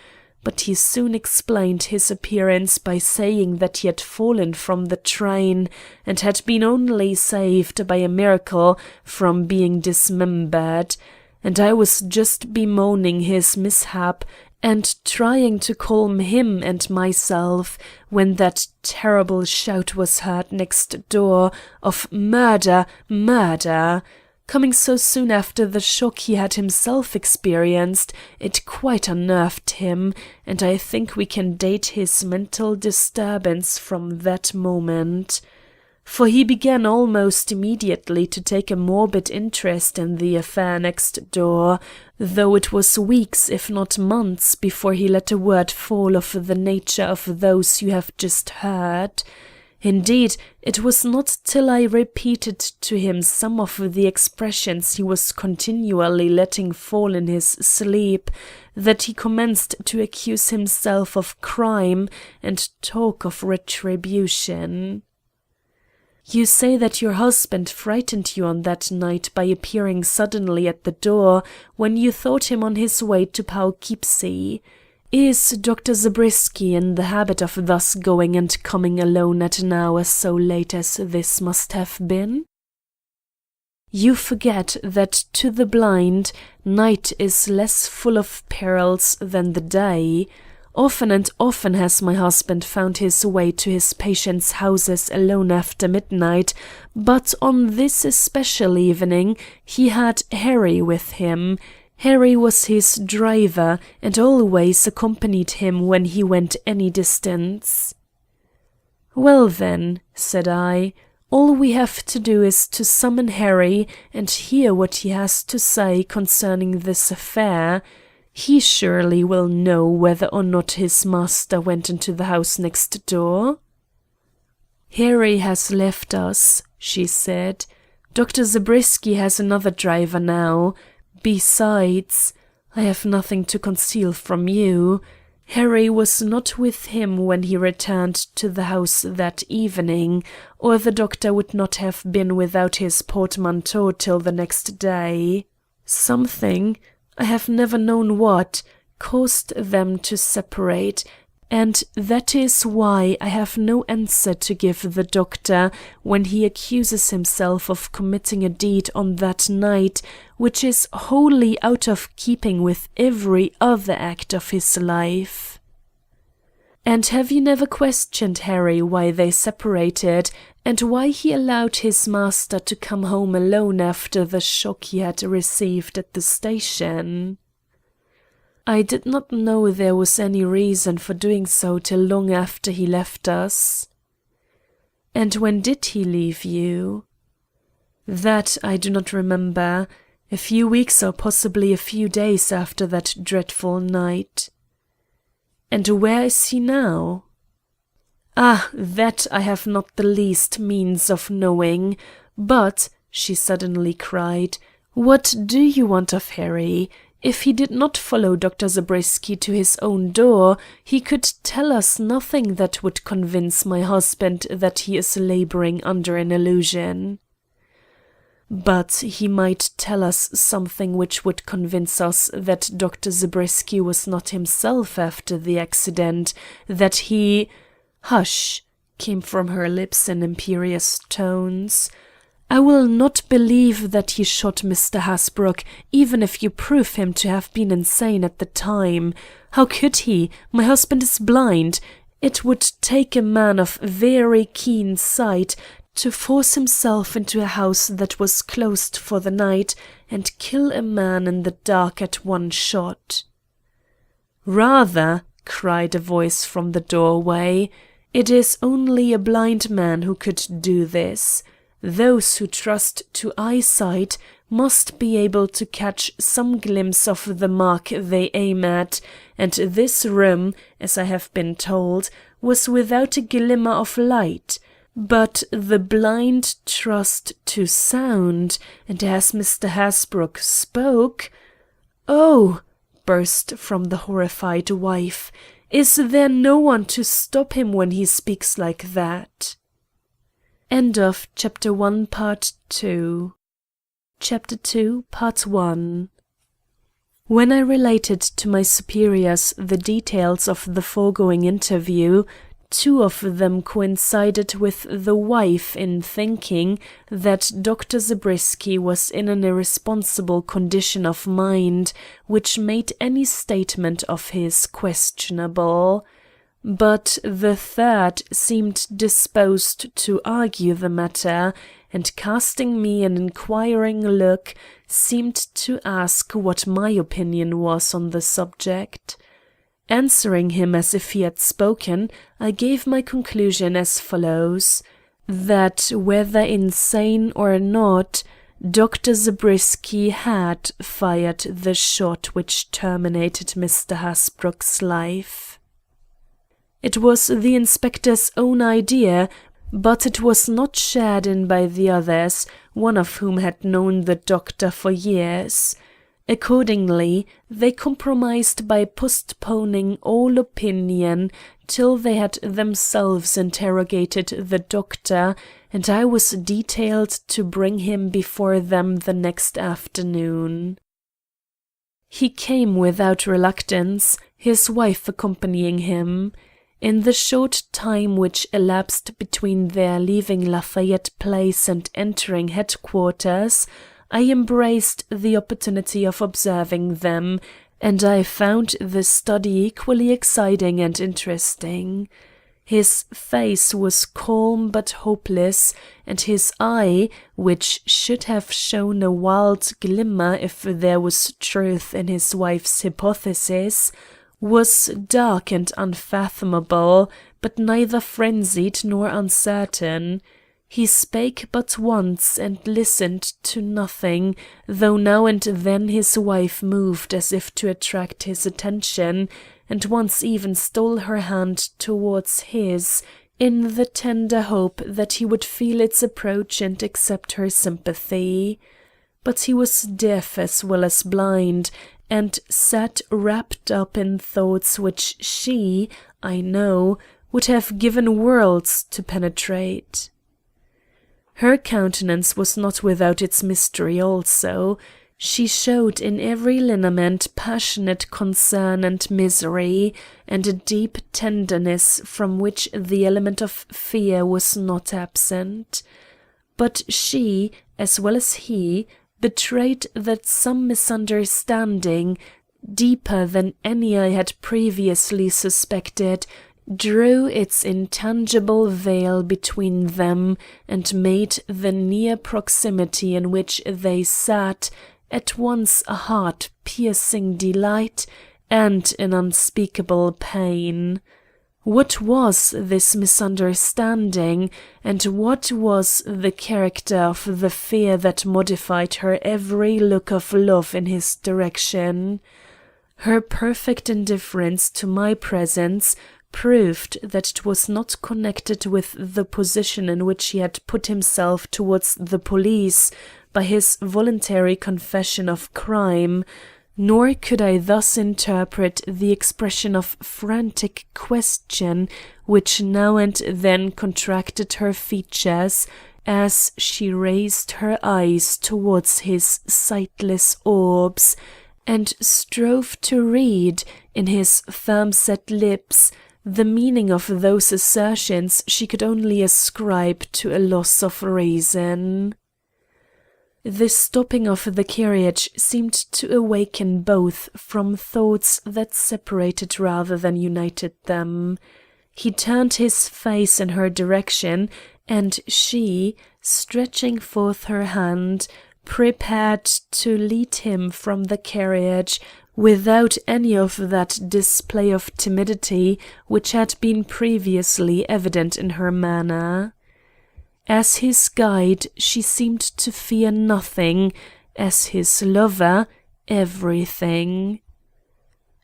But he soon explained his appearance by saying that he had fallen from the train and had been only saved by a miracle from being dismembered, and I was just bemoaning his mishap and trying to calm him and myself when that terrible shout was heard next door of "Murder! Murder!" Coming so soon after the shock he had himself experienced, it quite unnerved him, and I think we can date his mental disturbance from that moment. For he began almost immediately to take a morbid interest in the affair next door, though it was weeks if not months before he let a word fall of the nature of those you have just heard. Indeed, it was not till I repeated to him some of the expressions he was continually letting fall in his sleep that he commenced to accuse himself of crime and talk of retribution. You say that your husband frightened you on that night by appearing suddenly at the door when you thought him on his way to Poughkeepsie. Is Dr. Zabriskie in the habit of thus going and coming alone at an hour so late as this must have been? You forget that to the blind, night is less full of perils than the day. Often and often has my husband found his way to his patients' houses alone after midnight, but on this especial evening he had Harry with him. Harry was his driver and always accompanied him when he went any distance. "Well then," said I, "all we have to do is to summon Harry and hear what he has to say concerning this affair. He surely will know whether or not his master went into the house next door." "Harry has left us," she said. "Dr. Zabriskie has another driver now. Besides, I have nothing to conceal from you. Harry was not with him when he returned to the house that evening, or the doctor would not have been without his portmanteau till the next day. Something, I have never known what, caused them to separate, and that is why I have no answer to give the doctor when he accuses himself of committing a deed on that night which is wholly out of keeping with every other act of his life." "And have you never questioned Harry why they separated, and why he allowed his master to come home alone after the shock he had received at the station?" "I did not know there was any reason for doing so till long after he left us." "And when did he leave you?" "That I do not remember. A few weeks or possibly a few days after that dreadful night." "And where is he now?" "Ah, that I have not the least means of knowing. But," she suddenly cried, "what do you want of Harry? If he did not follow Dr. Zabriskie to his own door, he could tell us nothing that would convince my husband that he is laboring under an illusion." "But he might tell us something which would convince us that Dr. Zabriskie was not himself after the accident, that he—" "Hush!" came from her lips in imperious tones. "I will not believe that he shot Mr. Hasbrouck, even if you prove him to have been insane at the time. How could he? My husband is blind. It would take a man of very keen sight to force himself into a house that was closed for the night and kill a man in the dark at one shot." "Rather," cried a voice from the doorway, "it is only a blind man who could do this. Those who trust to eyesight must be able to catch some glimpse of the mark they aim at, and this room, as I have been told, was without a glimmer of light. But the blind trust to sound, and as Mr. Hasbrouck spoke—" "Oh!" burst from the horrified wife, "is there no one to stop him when he speaks like that?" End of Chapter 1, Part 2. Chapter 2, Part 1. When I related to my superiors the details of the foregoing interview, two of them coincided with the wife in thinking that Dr. Zabriskie was in an irresponsible condition of mind, which made any statement of his questionable. But the third seemed disposed to argue the matter, and casting me an inquiring look, seemed to ask what my opinion was on the subject. Answering him as if he had spoken, I gave my conclusion as follows: that whether insane or not, Dr. Zabriskie had fired the shot which terminated Mr. Hasbrouck's life. It was the inspector's own idea, but it was not shared in by the others, one of whom had known the doctor for years. Accordingly, they compromised by postponing all opinion till they had themselves interrogated the doctor, and I was detailed to bring him before them the next afternoon. He came without reluctance, his wife accompanying him. In the short time which elapsed between their leaving Lafayette Place and entering headquarters, I embraced the opportunity of observing them, and I found the study equally exciting and interesting. His face was calm but hopeless, and his eye, which should have shown a wild glimmer if there was truth in his wife's hypothesis, was dark and unfathomable, but neither frenzied nor uncertain. He spake but once and listened to nothing, though now and then his wife moved as if to attract his attention, and once even stole her hand towards his, in the tender hope that he would feel its approach and accept her sympathy. But he was deaf as well as blind, and sat wrapped up in thoughts which she, I know, would have given worlds to penetrate. Her countenance was not without its mystery also. She showed in every lineament passionate concern and misery, and a deep tenderness from which the element of fear was not absent. But she, as well as he, betrayed that some misunderstanding, deeper than any I had previously suspected, drew its intangible veil between them, and made the near proximity in which they sat at once a heart-piercing delight and an unspeakable pain. What was this misunderstanding, and what was the character of the fear that modified her every look of love in his direction? Her perfect indifference to my presence proved that it was not connected with the position in which he had put himself towards the police by his voluntary confession of crime, nor could I thus interpret the expression of frantic question which now and then contracted her features as she raised her eyes towards his sightless orbs, and strove to read, in his firm-set lips, the meaning of those assertions she could only ascribe to a loss of reason. The stopping of the carriage seemed to awaken both from thoughts that separated rather than united them. He turned his face in her direction, and she, stretching forth her hand, prepared to lead him from the carriage, without any of that display of timidity which had been previously evident in her manner. As his guide, she seemed to fear nothing; as his lover, everything.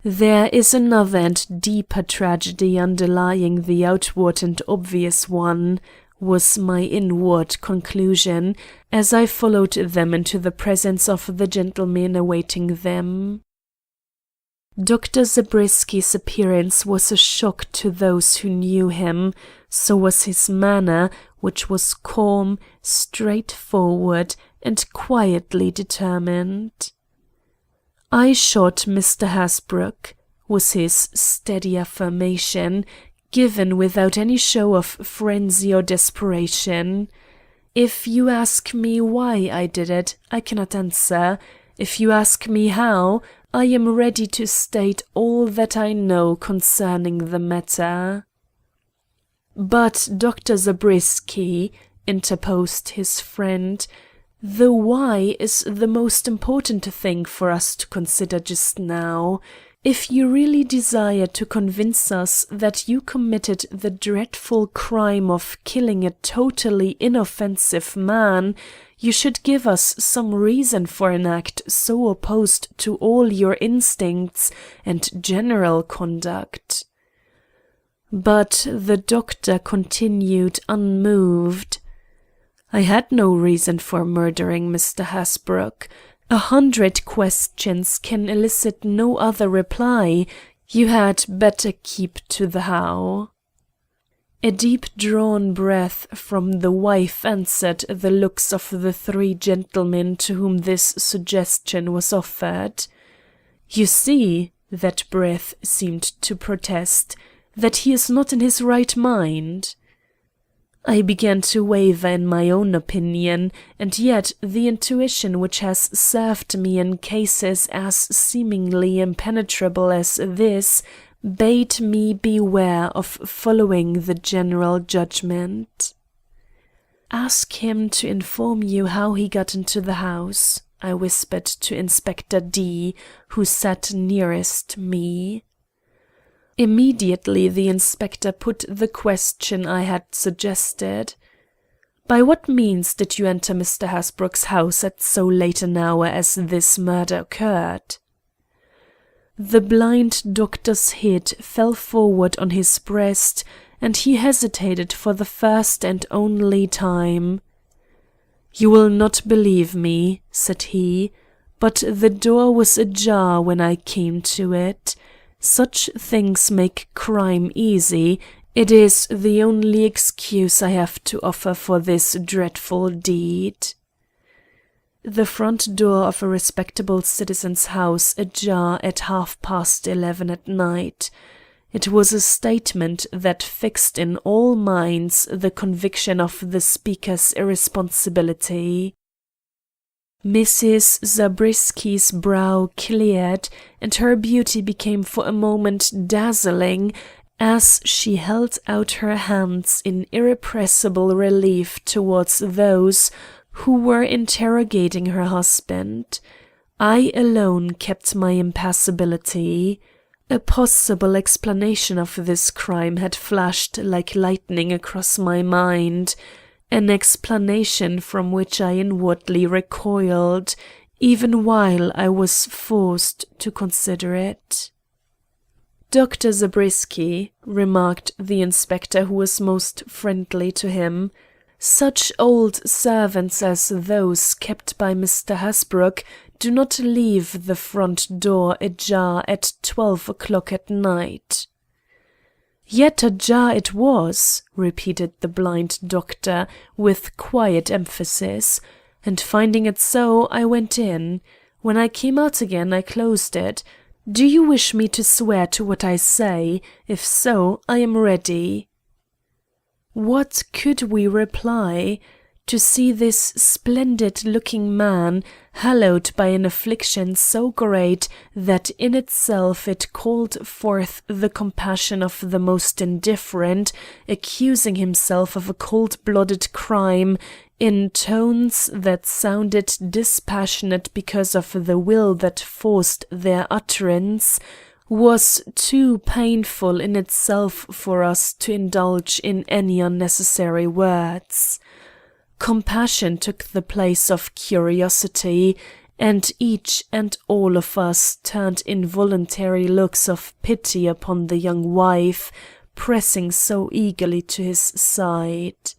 There is another and deeper tragedy underlying the outward and obvious one, was my inward conclusion, as I followed them into the presence of the gentlemen awaiting them. Dr. Zabriskie's appearance was a shock to those who knew him, so was his manner, which was calm, straightforward, and quietly determined. "I shot Mr. Hasbrouck," was his steady affirmation, given without any show of frenzy or desperation. "If you ask me why I did it, I cannot answer. If you ask me how, I am ready to state all that I know concerning the matter." "But, Dr. Zabriskie," interposed his friend, "the why is the most important thing for us to consider just now. If you really desire to convince us that you committed the dreadful crime of killing a totally inoffensive man, you should give us some reason for an act so opposed to all your instincts and general conduct." But the doctor continued unmoved. "I had no reason for murdering Mr. Hasbrouck. 100 questions can elicit no other reply. You had better keep to the how." A deep-drawn breath from the wife answered the looks of the three gentlemen to whom this suggestion was offered. "You see," that breath seemed to protest, "that he is not in his right mind." I began to waver in my own opinion, and yet the intuition which has served me in cases as seemingly impenetrable as this bade me beware of following the general judgment. "Ask him to inform you how he got into the house," I whispered to Inspector D, who sat nearest me. Immediately the inspector put the question I had suggested. "By what means did you enter Mr. Hasbrouck's house at so late an hour as this murder occurred?" The blind doctor's head fell forward on his breast, and he hesitated for the first and only time. "You will not believe me," said he, "but the door was ajar when I came to it. Such things make crime easy. It is the only excuse I have to offer for this dreadful deed." The front door of a respectable citizen's house ajar at 11:30 at night. It was a statement that fixed in all minds the conviction of the speaker's irresponsibility. Mrs. Zabriskie's brow cleared, and her beauty became for a moment dazzling as she held out her hands in irrepressible relief towards those who were interrogating her husband. I alone kept my impassibility. A possible explanation of this crime had flashed like lightning across my mind, an explanation from which I inwardly recoiled, even while I was forced to consider it. "Dr. Zabriskie," remarked the inspector who was most friendly to him, "such old servants as those kept by Mr. Hasbrouck do not leave the front door ajar at 12 o'clock at night." "Yet ajar it was," repeated the blind doctor with quiet emphasis, "and finding it so, I went in. When I came out again, I closed it. Do you wish me to swear to what I say? If so, I am ready." What could we reply? To see this splendid-looking man, hallowed by an affliction so great that in itself it called forth the compassion of the most indifferent, accusing himself of a cold-blooded crime, in tones that sounded dispassionate because of the will that forced their utterance, was too painful in itself for us to indulge in any unnecessary words. Compassion took the place of curiosity, and each and all of us turned involuntary looks of pity upon the young wife, pressing so eagerly to his side.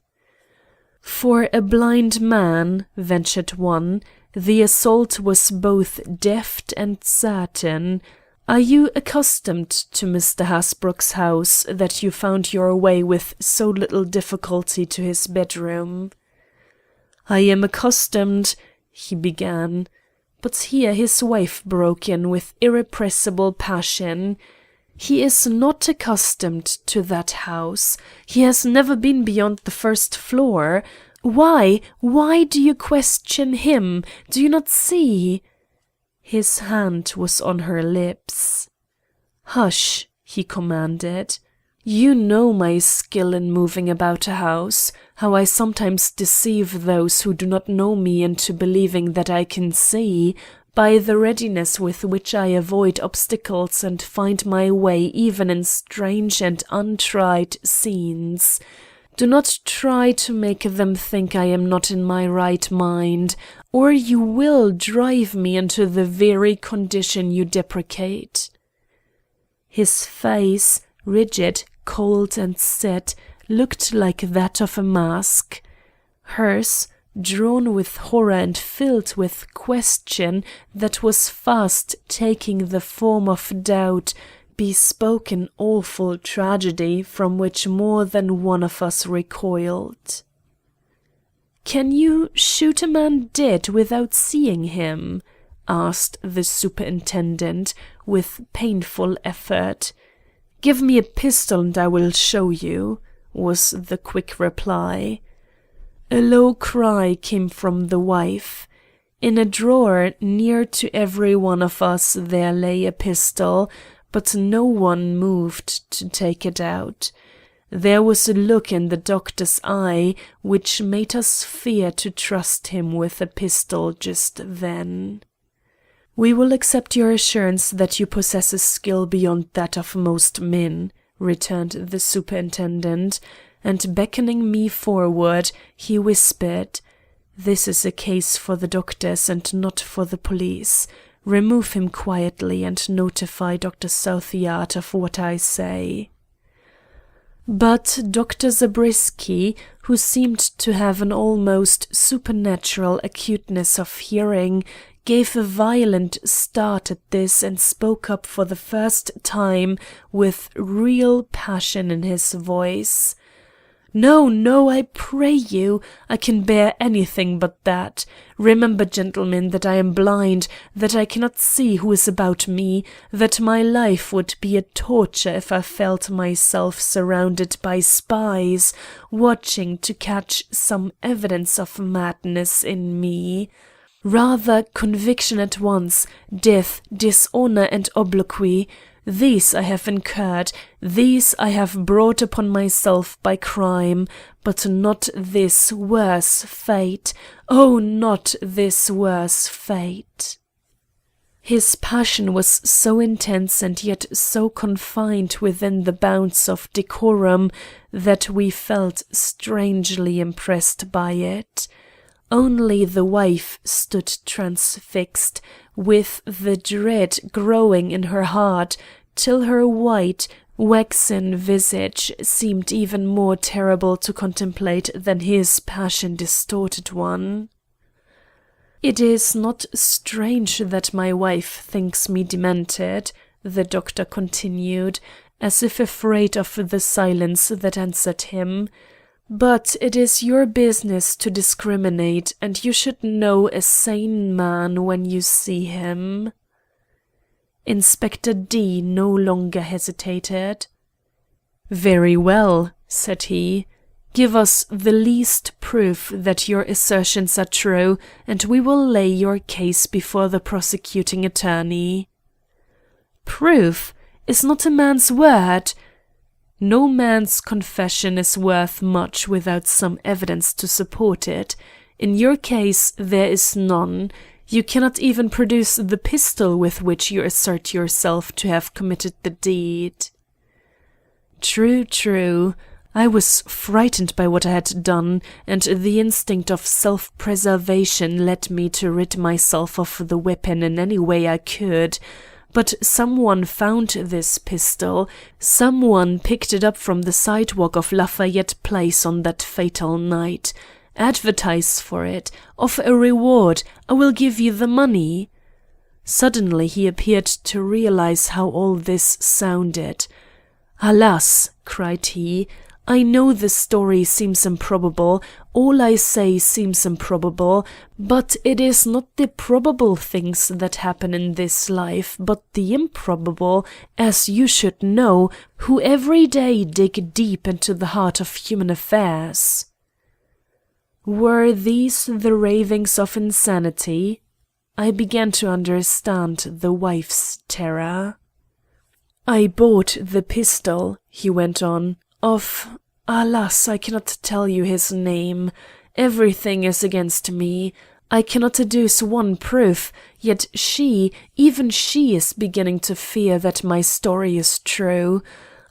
"For a blind man," ventured one, "the assault was both deft and certain. Are you accustomed to Mr. Hasbrook's house that you found your way with so little difficulty to his bedroom?" "I am accustomed," he began, but here his wife broke in with irrepressible passion. "He is not accustomed to that house. He has never been beyond the first floor. Why do you question him? Do you not see?" His hand was on her lips. "Hush," he commanded. "You know my skill in moving about a house, how I sometimes deceive those who do not know me into believing that I can see, by the readiness with which I avoid obstacles and find my way even in strange and untried scenes. Do not try to make them think I am not in my right mind, or you will drive me into the very condition you deprecate." His face, rigid, cold, and set, looked like that of a mask. Hers, drawn with horror and filled with question that was fast taking the form of doubt, bespoke an awful tragedy from which more than one of us recoiled. "Can you shoot a man dead without seeing him?" asked the superintendent, with painful effort. "Give me a pistol and I will show you," was the quick reply. A low cry came from the wife. In a drawer near to every one of us there lay a pistol, but no one moved to take it out. There was a look in the doctor's eye which made us fear to trust him with a pistol just then. "We will accept your assurance that you possess a skill beyond that of most men," returned the superintendent, and beckoning me forward, he whispered, "This is a case for the doctors and not for the police. Remove him quietly and notify Dr. Southeyard of what I say." But Dr. Zabriskie, who seemed to have an almost supernatural acuteness of hearing, gave a violent start at this and spoke up for the first time with real passion in his voice. No, I pray you, I can bear anything but that. Remember, gentlemen, that I am blind, that I cannot see who is about me, that my life would be a torture if I felt myself surrounded by spies, watching to catch some evidence of madness in me. Rather conviction at once, death, dishonor, and obloquy. These I have incurred, these I have brought upon myself by crime, but not this worse fate, oh, not this worse fate. His passion was so intense and yet so confined within the bounds of decorum that we felt strangely impressed by it. Only the wife stood transfixed, with the dread growing in her heart, till her white, waxen visage seemed even more terrible to contemplate than his passion-distorted one. "It is not strange that my wife thinks me demented," the doctor continued, as if afraid of the silence that answered him. "But it is your business to discriminate, and you should know a sane man when you see him." Inspector D no longer hesitated. "Very well," said he. "Give us the least proof that your assertions are true, and we will lay your case before the prosecuting attorney." "Proof? Is not a man's word—" "No man's confession is worth much without some evidence to support it. In your case there is none. You cannot even produce the pistol with which you assert yourself to have committed the deed." True. I was frightened by what I had done, and the instinct of self-preservation led me to rid myself of the weapon in any way I could. But someone found this pistol, someone picked it up from the sidewalk of Lafayette Place on that fatal night. Advertise for it, offer a reward, I will give you the money. Suddenly he appeared to realize how all this sounded. "Alas!" cried he, "I know the story seems improbable, all I say seems improbable, but it is not the probable things that happen in this life, but the improbable, as you should know, who every day dig deep into the heart of human affairs." Were these the ravings of insanity? I began to understand the wife's terror. "I bought the pistol," he went on, alas, I cannot tell you his name. Everything is against me. I cannot adduce one proof, yet even she is beginning to fear that my story is true.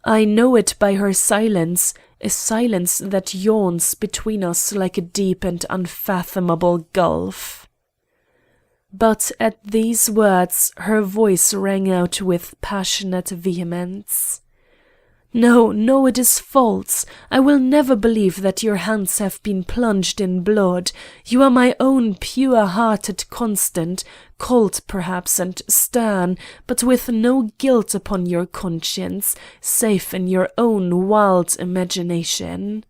I know it by her silence, a silence that yawns between us like a deep and unfathomable gulf. But at these words her voice rang out with passionate vehemence. "No, no, it is false. I will never believe that your hands have been plunged in blood. You are my own pure-hearted Constant, cold perhaps and stern, but with no guilt upon your conscience, safe in your own wild imagination."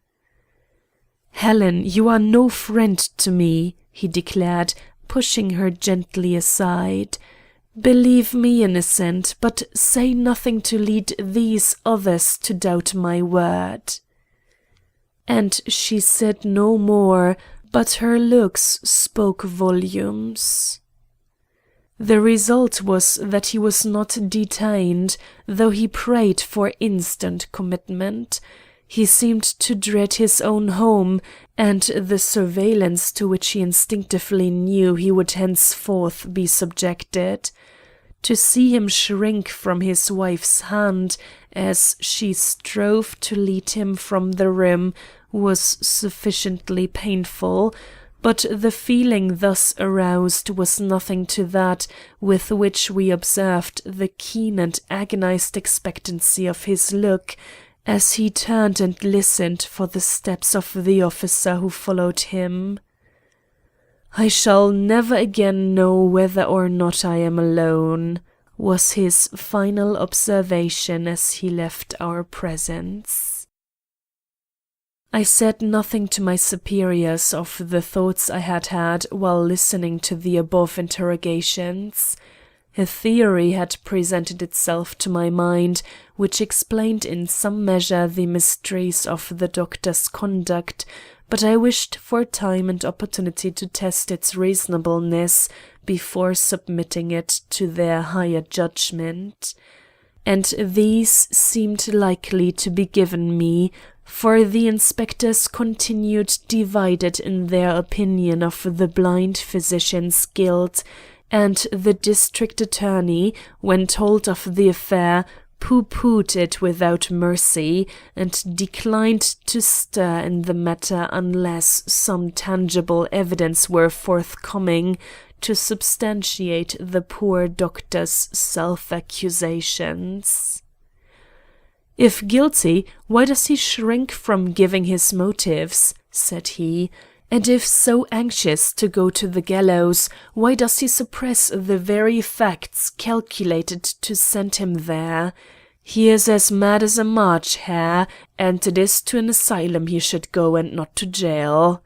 "Helen, you are no friend to me," he declared, pushing her gently aside. "Believe me innocent, but say nothing to lead these others to doubt my word." And she said no more, but her looks spoke volumes. The result was that he was not detained, though he prayed for instant commitment. He seemed to dread his own home, and the surveillance to which he instinctively knew he would henceforth be subjected. To see him shrink from his wife's hand as she strove to lead him from the room was sufficiently painful, but the feeling thus aroused was nothing to that with which we observed the keen and agonized expectancy of his look as he turned and listened for the steps of the officer who followed him. "I shall never again know whether or not I am alone," was his final observation as he left our presence. I said nothing to my superiors of the thoughts I had had while listening to the above interrogations. A theory had presented itself to my mind, which explained in some measure the mysteries of the doctor's conduct, but I wished for time and opportunity to test its reasonableness before submitting it to their higher judgment. And these seemed likely to be given me, for the inspectors continued divided in their opinion of the blind physician's guilt, and the district attorney, when told of the affair, pooh-poohed it without mercy, and declined to stir in the matter unless some tangible evidence were forthcoming to substantiate the poor doctor's self-accusations. "If guilty, why does he shrink from giving his motives?" said he. "And if so anxious to go to the gallows, why does he suppress the very facts calculated to send him there? He is as mad as a March hare, and it is to an asylum he should go and not to jail."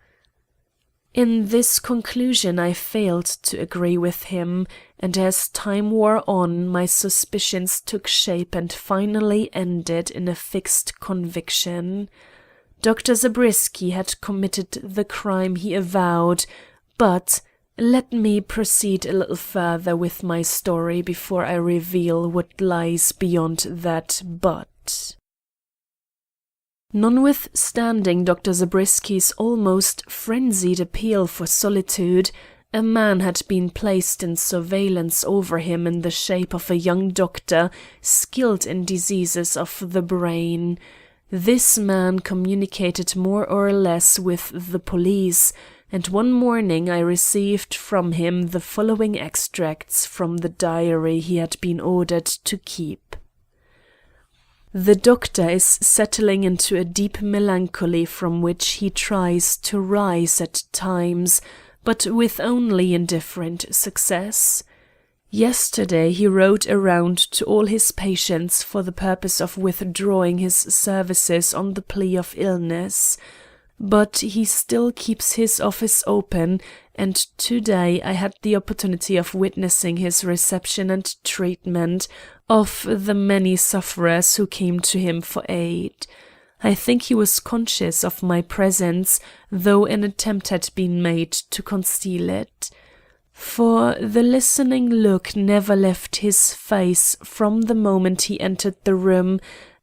In this conclusion I failed to agree with him, and as time wore on my suspicions took shape and finally ended in a fixed conviction. Dr. Zabriskie had committed the crime he avowed, but let me proceed a little further with my story before I reveal what lies beyond that "but." Notwithstanding Dr. Zabriskie's almost frenzied appeal for solitude, a man had been placed in surveillance over him in the shape of a young doctor skilled in diseases of the brain. This man communicated more or less with the police, and one morning I received from him the following extracts from the diary he had been ordered to keep. "The doctor is settling into a deep melancholy from which he tries to rise at times, but with only indifferent success. Yesterday he rode around to all his patients for the purpose of withdrawing his services on the plea of illness. But he still keeps his office open, and today I had the opportunity of witnessing his reception and treatment of the many sufferers who came to him for aid. I think he was conscious of my presence, though an attempt had been made to conceal it. For the listening look never left his face from the moment he entered the room,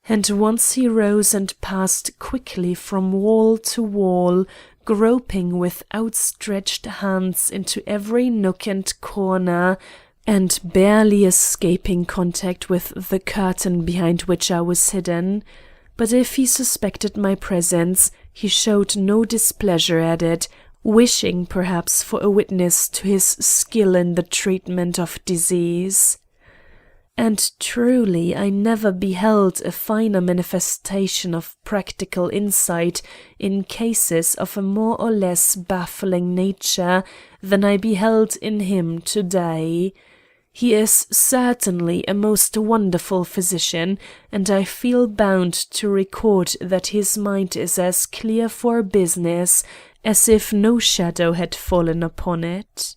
and once he rose and passed quickly from wall to wall, groping with outstretched hands into every nook and corner, and barely escaping contact with the curtain behind which I was hidden. But if he suspected my presence, he showed no displeasure at it, wishing perhaps for a witness to his skill in the treatment of disease. And truly I never beheld a finer manifestation of practical insight in cases of a more or less baffling nature than I beheld in him today. He is certainly a most wonderful physician, and I feel bound to record that his mind is as clear for business as if no shadow had fallen upon it.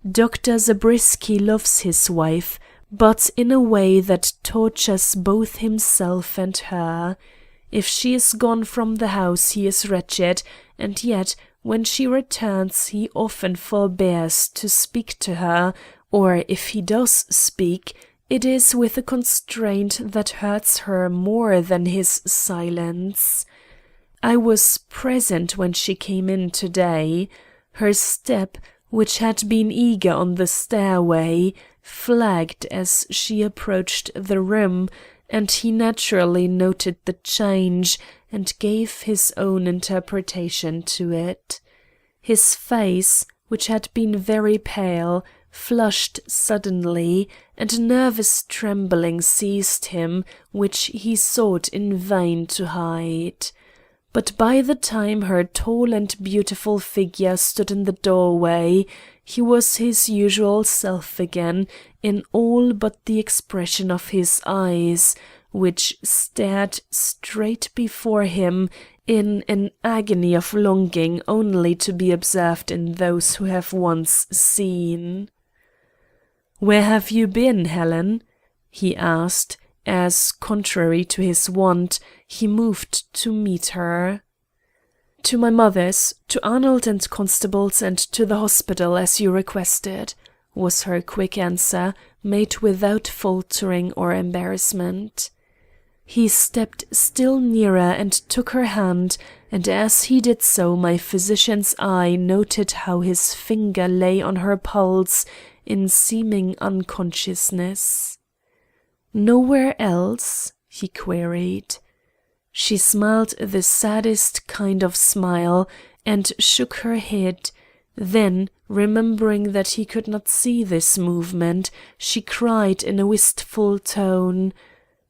Dr. Zabriskie loves his wife, but in a way that tortures both himself and her. If she is gone from the house he is wretched, and yet when she returns he often forbears to speak to her, or if he does speak, it is with a constraint that hurts her more than his silence. I was present when she came in today. Her step, which had been eager on the stairway, flagged as she approached the room, and he naturally noted the change and gave his own interpretation to it. His face, which had been very pale, flushed suddenly, and a nervous trembling seized him, which he sought in vain to hide. But by the time her tall and beautiful figure stood in the doorway, he was his usual self again in all but the expression of his eyes, which stared straight before him in an agony of longing only to be observed in those who have once seen. "Where have you been, Helen?" he asked, as, contrary to his wont, he moved to meet her. "To my mother's, to Arnold and Constable's, and to the hospital, as you requested," was her quick answer, made without faltering or embarrassment. He stepped still nearer and took her hand, and as he did so my physician's eye noted how his finger lay on her pulse in seeming unconsciousness. "Nowhere else?" he queried. She smiled the saddest kind of smile and shook her head. Then, remembering that he could not see this movement, she cried in a wistful tone,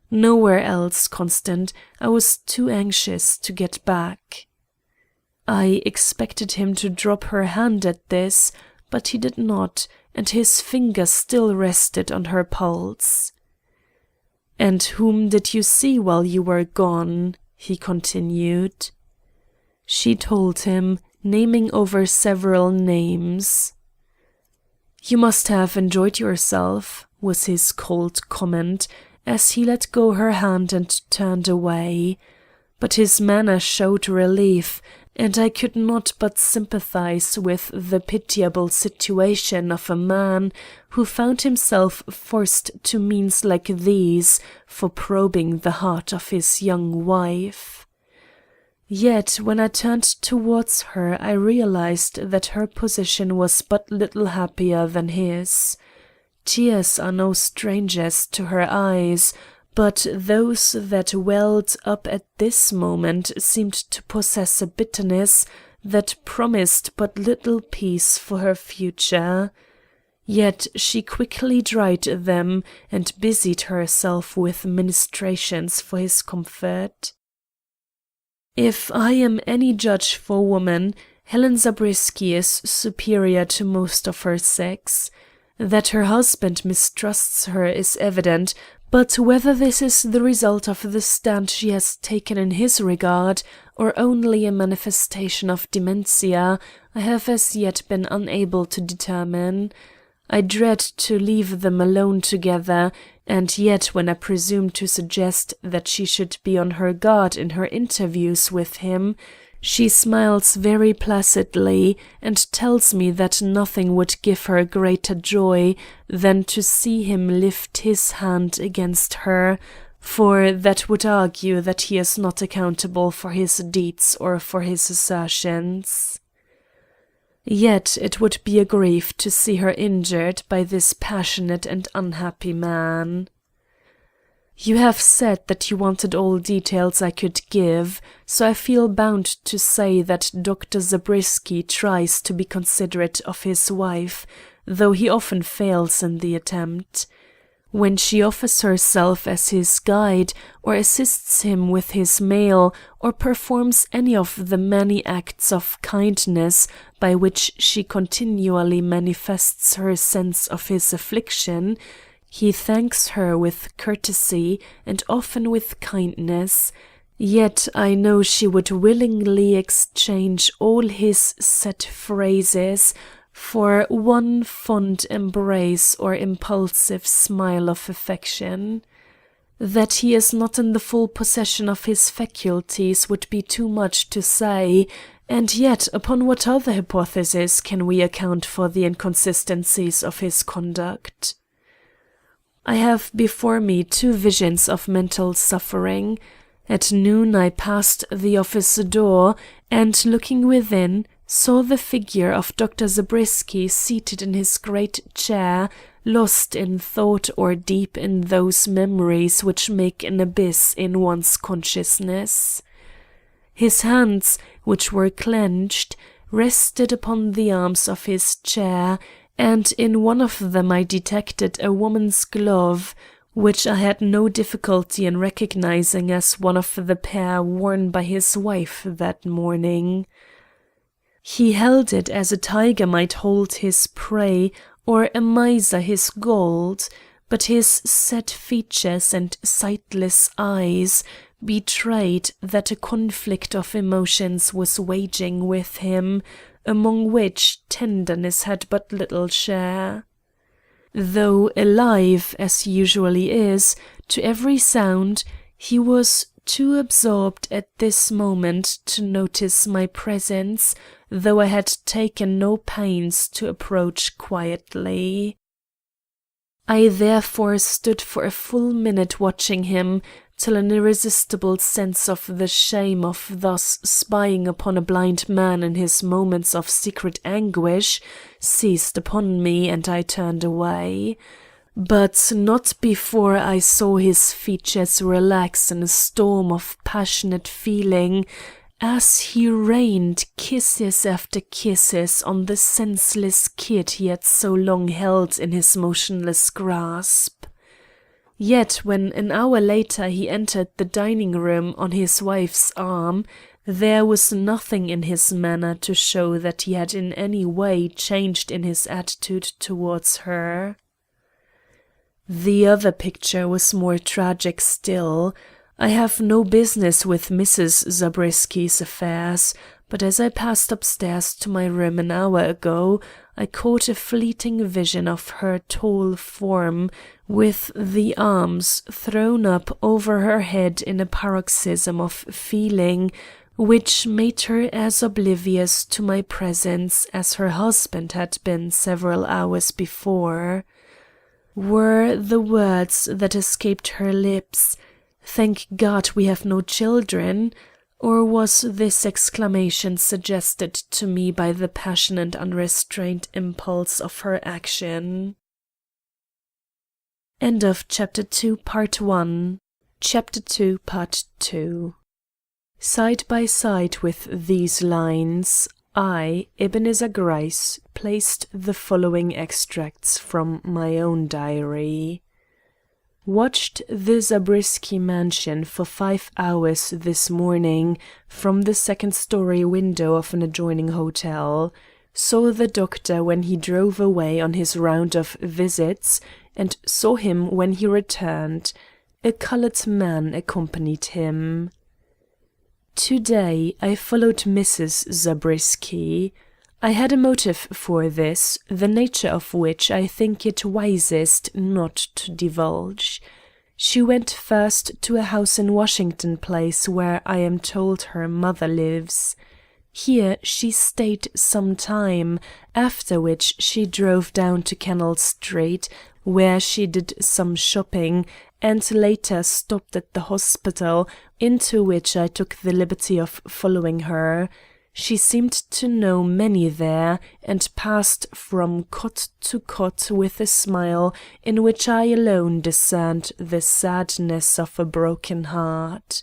"Nowhere else, Constant. I was too anxious to get back." I expected him to drop her hand at this, but he did not, and his finger still rested on her pulse. "And whom did you see while you were gone?" he continued. She told him, naming over several names. "You must have enjoyed yourself," was his cold comment, as he let go her hand and turned away. But his manner showed relief, and I could not but sympathize with the pitiable situation of a man who found himself forced to means like these for probing the heart of his young wife. Yet when I turned towards her I realized that her position was but little happier than his. Tears are no strangers to her eyes, but those that welled up at this moment seemed to possess a bitterness that promised but little peace for her future. Yet she quickly dried them and busied herself with ministrations for his comfort. If I am any judge for woman, Helen Zabriskie is superior to most of her sex. That her husband mistrusts her is evident, but whether this is the result of the stand she has taken in his regard, or only a manifestation of dementia, I have as yet been unable to determine. I dread to leave them alone together, and yet when I presume to suggest that she should be on her guard in her interviews with him, she smiles very placidly and tells me that nothing would give her greater joy than to see him lift his hand against her, for that would argue that he is not accountable for his deeds or for his assertions. Yet it would be a grief to see her injured by this passionate and unhappy man. You have said that you wanted all details I could give, so I feel bound to say that Dr. Zabriskie tries to be considerate of his wife, though he often fails in the attempt. When she offers herself as his guide, or assists him with his mail, or performs any of the many acts of kindness by which she continually manifests her sense of his affliction, he thanks her with courtesy and often with kindness, yet I know she would willingly exchange all his set phrases for one fond embrace or impulsive smile of affection. That he is not in the full possession of his faculties would be too much to say, and yet upon what other hypothesis can we account for the inconsistencies of his conduct? I have before me two visions of mental suffering. At noon I passed the office door, and looking within, saw the figure of Dr. Zabriskie seated in his great chair, lost in thought or deep in those memories which make an abyss in one's consciousness. His hands, which were clenched, rested upon the arms of his chair, and in one of them I detected a woman's glove, which I had no difficulty in recognizing as one of the pair worn by his wife that morning. He held it as a tiger might hold his prey, or a miser his gold, but his set features and sightless eyes betrayed that a conflict of emotions was waging with him, among which tenderness had but little share. Though alive, as usually is, to every sound, he was too absorbed at this moment to notice my presence, though I had taken no pains to approach quietly. I therefore stood for a full minute watching him, till an irresistible sense of the shame of thus spying upon a blind man in his moments of secret anguish seized upon me, and I turned away. But not before I saw his features relax in a storm of passionate feeling, as he rained kisses after kisses on the senseless kid he had so long held in his motionless grasp. Yet when an hour later he entered the dining-room on his wife's arm, there was nothing in his manner to show that he had in any way changed in his attitude towards her. The other picture was more tragic still. I have no business with Mrs. Zabriskie's affairs, but as I passed upstairs to my room an hour ago, I caught a fleeting vision of her tall form, with the arms thrown up over her head in a paroxysm of feeling, which made her as oblivious to my presence as her husband had been several hours before. Were the words that escaped her lips, "Thank God we have no children," or was this exclamation suggested to me by the passion and unrestrained impulse of her action? End of Chapter 2, Part 1. Chapter 2, Part 2. Side by side with these lines, I, Ebenezer Gryce, placed the following extracts from my own diary. Watched the Zabriskie mansion for 5 hours this morning from the second-story window of an adjoining hotel. saw the doctor when he drove away on his round of visits, and saw him when he returned. A colored man accompanied him. Today I followed Mrs. Zabriskie. I had a motive for this, the nature of which I think it wisest not to divulge. She went first to a house in Washington Place where I am told her mother lives. Here she stayed some time, after which she drove down to Canal Street, where she did some shopping, and later stopped at the hospital, into which I took the liberty of following her. She seemed to know many there, and passed from cot to cot with a smile in which I alone discerned the sadness of a broken heart.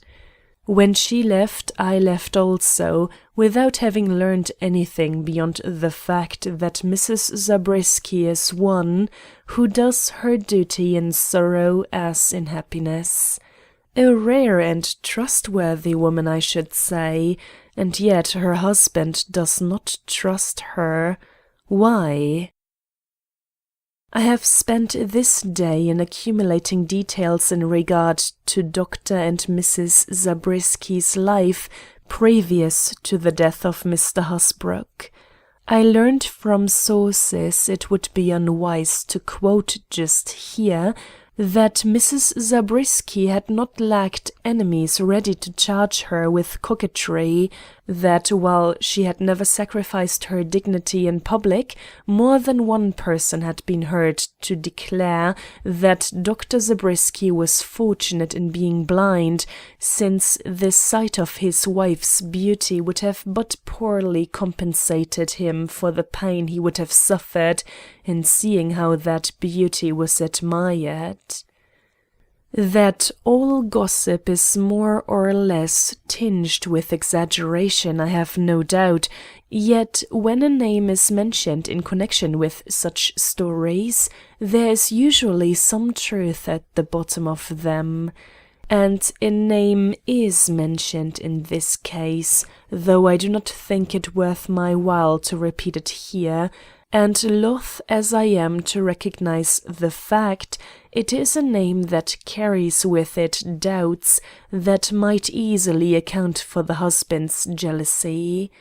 When she left, I left also, without having learned anything beyond the fact that Mrs. Zabriskie is one who does her duty in sorrow as in happiness. A rare and trustworthy woman, I should say, and yet her husband does not trust her. Why? I have spent this day in accumulating details in regard to Dr. and Mrs. Zabriskie's life previous to the death of Mr. Hasbrouck. I learned from sources it would be unwise to quote just here that Mrs. Zabriskie had not lacked enemies ready to charge her with coquetry, that while she had never sacrificed her dignity in public, more than one person had been heard to declare that Dr. Zabriskie was fortunate in being blind, since the sight of his wife's beauty would have but poorly compensated him for the pain he would have suffered in seeing how that beauty was admired. That all gossip is more or less tinged with exaggeration, I have no doubt, yet when a name is mentioned in connection with such stories, there is usually some truth at the bottom of them. And a name is mentioned in this case, though I do not think it worth my while to repeat it here, and loth as I am to recognize the fact, it is a name that carries with it doubts that might easily account for the husband's jealousy.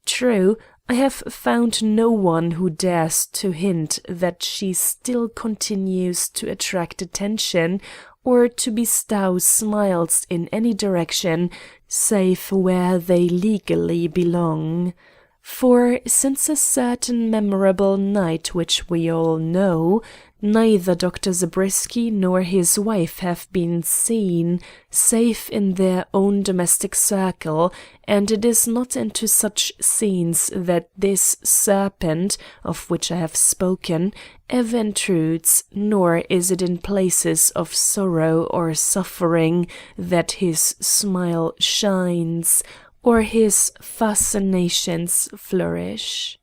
True, I have found no one who dares to hint that she still continues to attract attention or to bestow smiles in any direction save where they legally belong. For since a certain memorable night which we all know, neither Dr. Zabriskie nor his wife have been seen, save in their own domestic circle, and it is not into such scenes that this serpent, of which I have spoken, ever intrudes, nor is it in places of sorrow or suffering that his smile shines, or his fascinations flourish.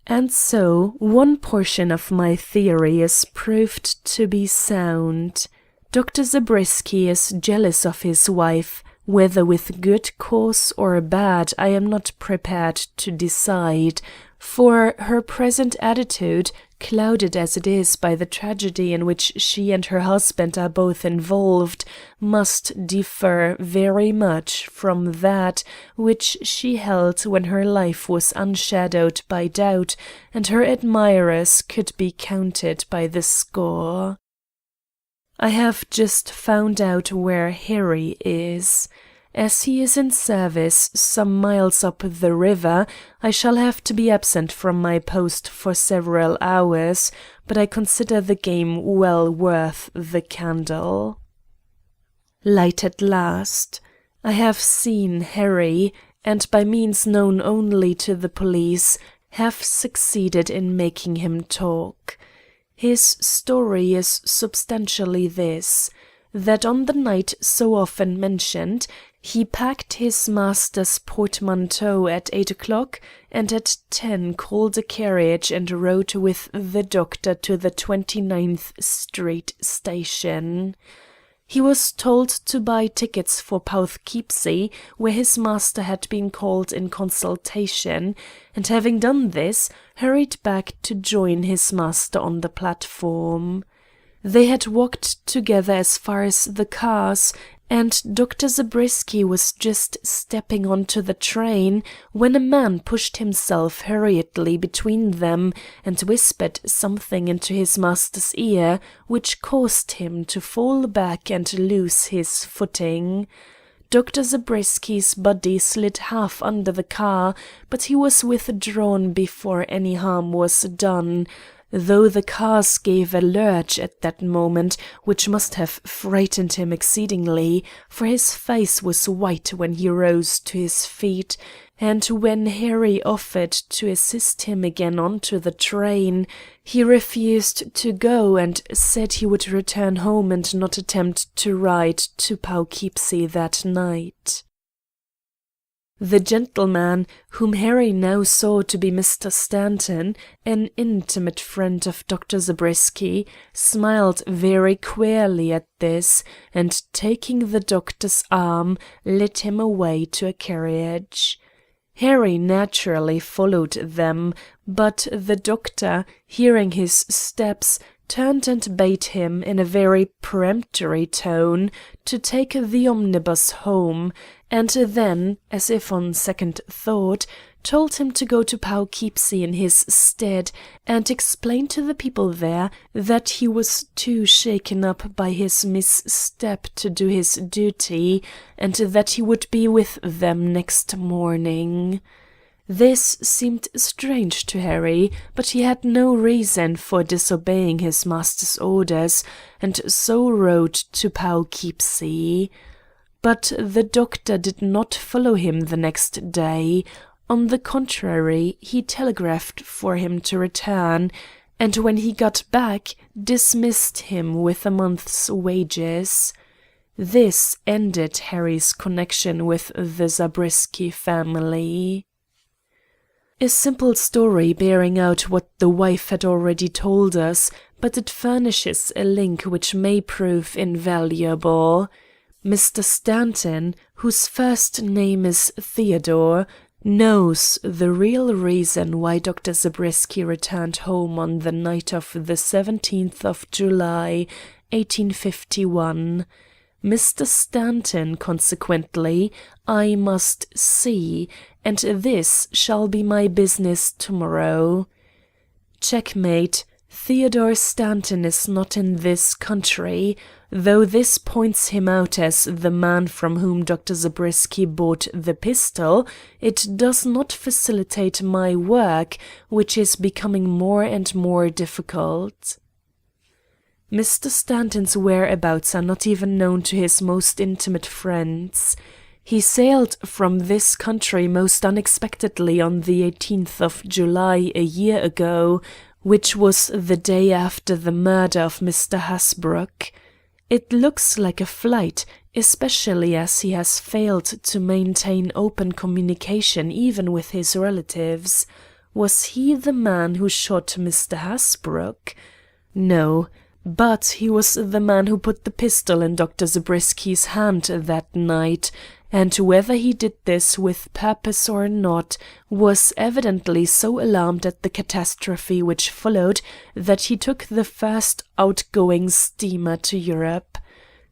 And so one portion of my theory is proved to be sound. Dr. Zabriskie is jealous of his wife, whether with good cause or bad I am not prepared to decide, for her present attitude, clouded as it is by the tragedy in which she and her husband are both involved, must differ very much from that which she held when her life was unshadowed by doubt and her admirers could be counted by the score. I have just found out where Harry is. As he is in service some miles up the river, I shall have to be absent from my post for several hours, but I consider the game well worth the candle. Light at last. I have seen Harry, and by means known only to the police, have succeeded in making him talk. His story is substantially this, that on the night so often mentioned, he packed his master's portmanteau at 8 o'clock, and at 10 called a carriage and rode with the doctor to the 29th Street station. He was told to buy tickets for Poughkeepsie, where his master had been called in consultation, and having done this, hurried back to join his master on the platform. They had walked together as far as the cars, and Dr. Zabriskie was just stepping onto the train when a man pushed himself hurriedly between them and whispered something into his master's ear, which caused him to fall back and lose his footing. Dr. Zabriskie's body slid half under the car, but he was withdrawn before any harm was done, though the cars gave a lurch at that moment which must have frightened him exceedingly, for his face was white when he rose to his feet, and when Harry offered to assist him again onto the train, he refused to go and said he would return home and not attempt to ride to Poughkeepsie that night. The gentleman, whom Harry now saw to be Mr. Stanton, an intimate friend of Dr. Zabriskie, smiled very queerly at this, and taking the doctor's arm, led him away to a carriage. Harry naturally followed them, but the doctor, hearing his steps, turned and bade him in a very peremptory tone to take the omnibus home, and then, as if on second thought, told him to go to Poughkeepsie in his stead, and explain to the people there that he was too shaken up by his misstep to do his duty, and that he would be with them next morning. This seemed strange to Harry, but he had no reason for disobeying his master's orders, and so rode to Poughkeepsie. But the doctor did not follow him the next day. On the contrary, he telegraphed for him to return, and when he got back, dismissed him with a month's wages. This ended Harry's connection with the Zabriskie family. A simple story bearing out what the wife had already told us, but it furnishes a link which may prove invaluable. Mr. Stanton, whose first name is Theodore, knows the real reason why Dr. Zabriskie returned home on the night of the 17th of July, 1851. Mr. Stanton, consequently, I must see, and this shall be my business tomorrow. Checkmate. Theodore Stanton is not in this country, though this points him out as the man from whom Dr. Zabriskie bought the pistol. It does not facilitate my work, which is becoming more and more difficult. Mr. Stanton's whereabouts are not even known to his most intimate friends. He sailed from this country most unexpectedly on the 18th of July a year ago, which was the day after the murder of Mr. Hasbrouck. It looks like a flight, especially as he has failed to maintain open communication even with his relatives. Was he the man who shot Mr. Hasbrouck? No, but he was the man who put the pistol in Dr. Zabriskie's hand that night, and whether he did this with purpose or not, was evidently so alarmed at the catastrophe which followed that he took the first outgoing steamer to Europe.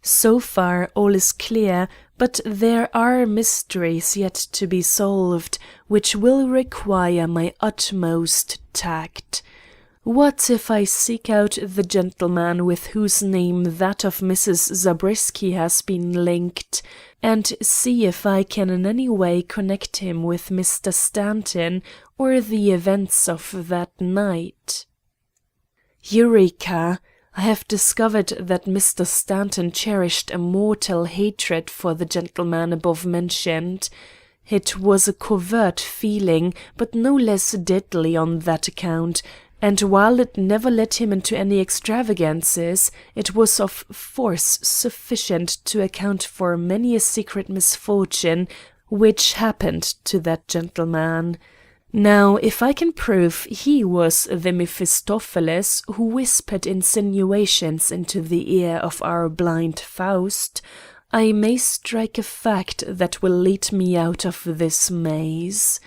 So far all is clear, but there are mysteries yet to be solved, which will require my utmost tact. What if I seek out the gentleman with whose name that of Mrs. Zabriskie has been linked, and see if I can in any way connect him with Mr. Stanton or the events of that night? Eureka! I have discovered that Mr. Stanton cherished a mortal hatred for the gentleman above mentioned. It was a covert feeling, but no less deadly on that account, and while it never led him into any extravagances, it was of force sufficient to account for many a secret misfortune which happened to that gentleman. Now, if I can prove he was the Mephistopheles who whispered insinuations into the ear of our blind Faust, I may strike a fact that will lead me out of this maze.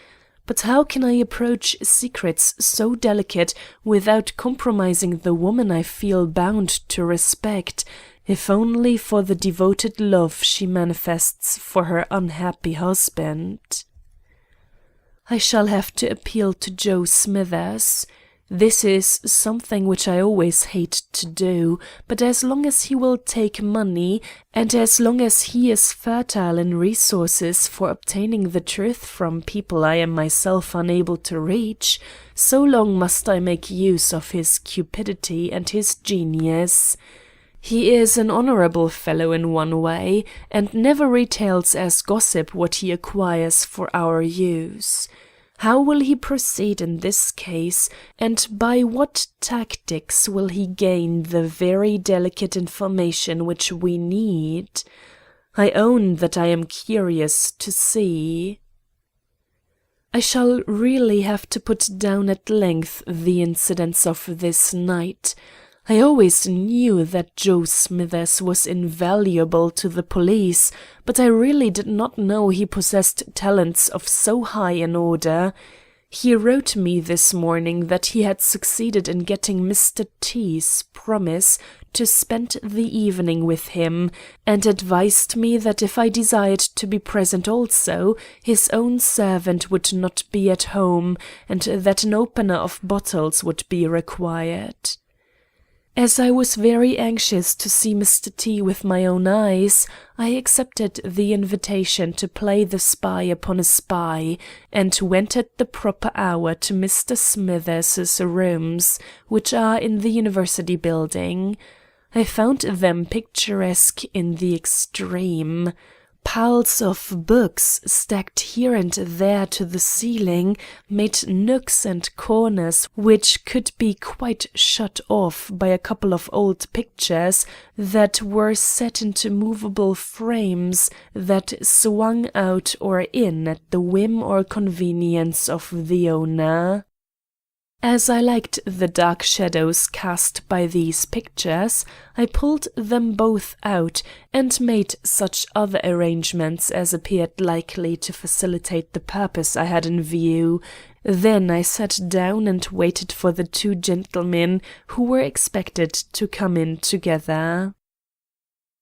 But how can I approach secrets so delicate without compromising the woman I feel bound to respect, if only for the devoted love she manifests for her unhappy husband? I shall have to appeal to Joe Smithers. This is something which I always hate to do, but as long as he will take money, and as long as he is fertile in resources for obtaining the truth from people I am myself unable to reach, so long must I make use of his cupidity and his genius. He is an honorable fellow in one way, and never retails as gossip what he acquires for our use. How will he proceed in this case, and by what tactics will he gain the very delicate information which we need? I own that I am curious to see. I shall really have to put down at length the incidents of this night. I always knew that Joe Smithers was invaluable to the police, but I really did not know he possessed talents of so high an order. He wrote me this morning that he had succeeded in getting Mr. T's promise to spend the evening with him, and advised me that if I desired to be present also, his own servant would not be at home, and that an opener of bottles would be required. As I was very anxious to see Mr. T with my own eyes, I accepted the invitation to play the spy upon a spy, and went at the proper hour to Mr. Smithers's rooms, which are in the University building. I found them picturesque in the extreme. Piles of books stacked here and there to the ceiling made nooks and corners which could be quite shut off by a couple of old pictures that were set into movable frames that swung out or in at the whim or convenience of the owner. As I liked the dark shadows cast by these pictures, I pulled them both out and made such other arrangements as appeared likely to facilitate the purpose I had in view. Then I sat down and waited for the two gentlemen who were expected to come in together.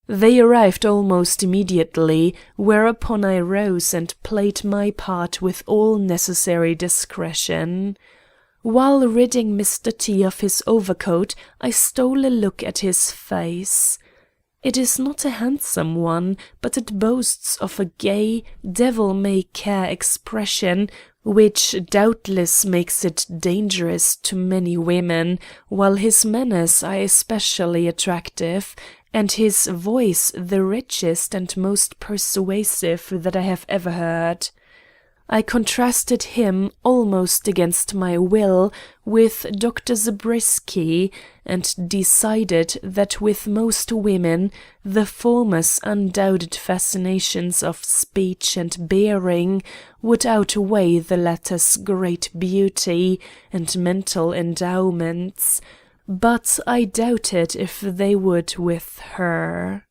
They arrived almost immediately, whereupon I rose and played my part with all necessary discretion. While ridding Mr. T of his overcoat, I stole a look at his face. It is not a handsome one, but it boasts of a gay, devil-may-care expression, which doubtless makes it dangerous to many women, while his manners are especially attractive, and his voice the richest and most persuasive that I have ever heard. I contrasted him, almost against my will, with Dr. Zabriskie, and decided that with most women the former's undoubted fascinations of speech and bearing would outweigh the latter's great beauty and mental endowments, but I doubted if they would with her.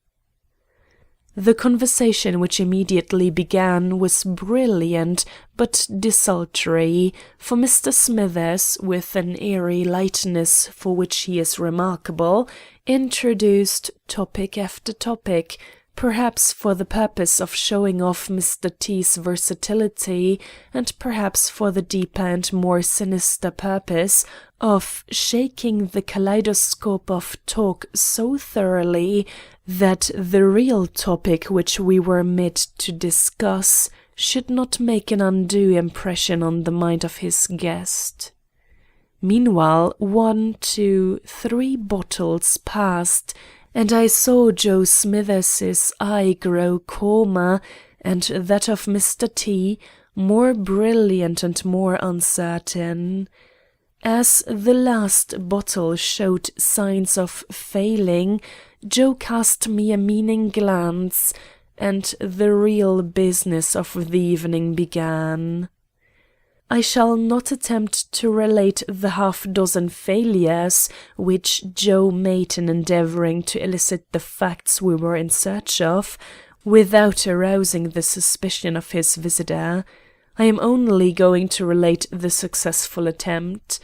The conversation which immediately began was brilliant but desultory, for Mr. Smithers, with an airy lightness for which he is remarkable, introduced topic after topic, perhaps for the purpose of showing off Mr. T's versatility, and perhaps for the deeper and more sinister purpose of shaking the kaleidoscope of talk so thoroughly that the real topic which we were met to discuss should not make an undue impression on the mind of his guest. Meanwhile 1, 2, 3 bottles passed, and I saw Joe Smithers's eye grow calmer, and that of Mr. T more brilliant and more uncertain. As the last bottle showed signs of failing, Joe cast me a meaning glance, and the real business of the evening began. I shall not attempt to relate the half-dozen failures which Joe made in endeavouring to elicit the facts we were in search of, without arousing the suspicion of his visitor. I am only going to relate the successful attempt.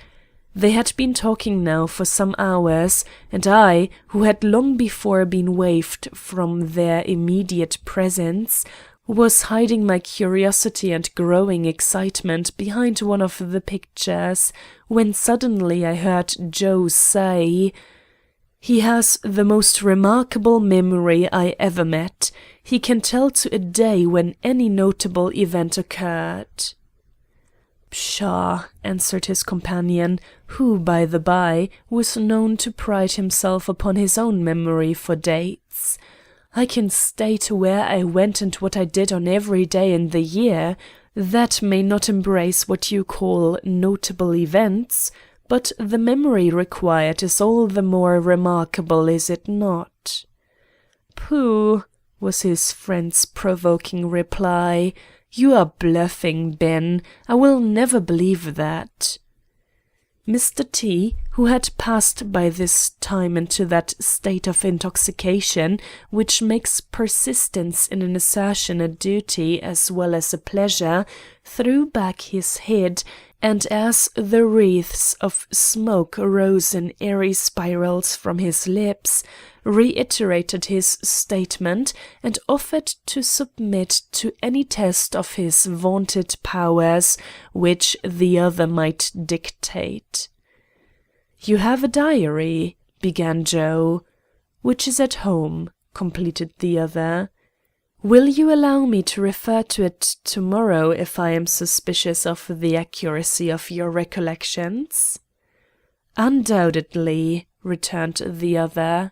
They had been talking now for some hours, and I, who had long before been waved from their immediate presence, was hiding my curiosity and growing excitement behind one of the pictures, when suddenly I heard Joe say, "He has the most remarkable memory I ever met. He can tell to a day when any notable event occurred." "Pshaw," answered his companion, who, by the by, was known to pride himself upon his own memory for dates. "I can state where I went and what I did on every day in the year. That may not embrace what you call notable events, but the memory required is all the more remarkable, is it not?" "Pooh," was his friend's provoking reply. "You are bluffing, Ben. I will never believe that." Mr. T, who had passed by this time into that state of intoxication which makes persistence in an assertion a duty as well as a pleasure, threw back his head, and as the wreaths of smoke rose in airy spirals from his lips, reiterated his statement and offered to submit to any test of his vaunted powers which the other might dictate. "You have a diary," began Joe. "Which is at home," completed the other. "Will you allow me to refer to it tomorrow if I am suspicious of the accuracy of your recollections?" "Undoubtedly," returned the other.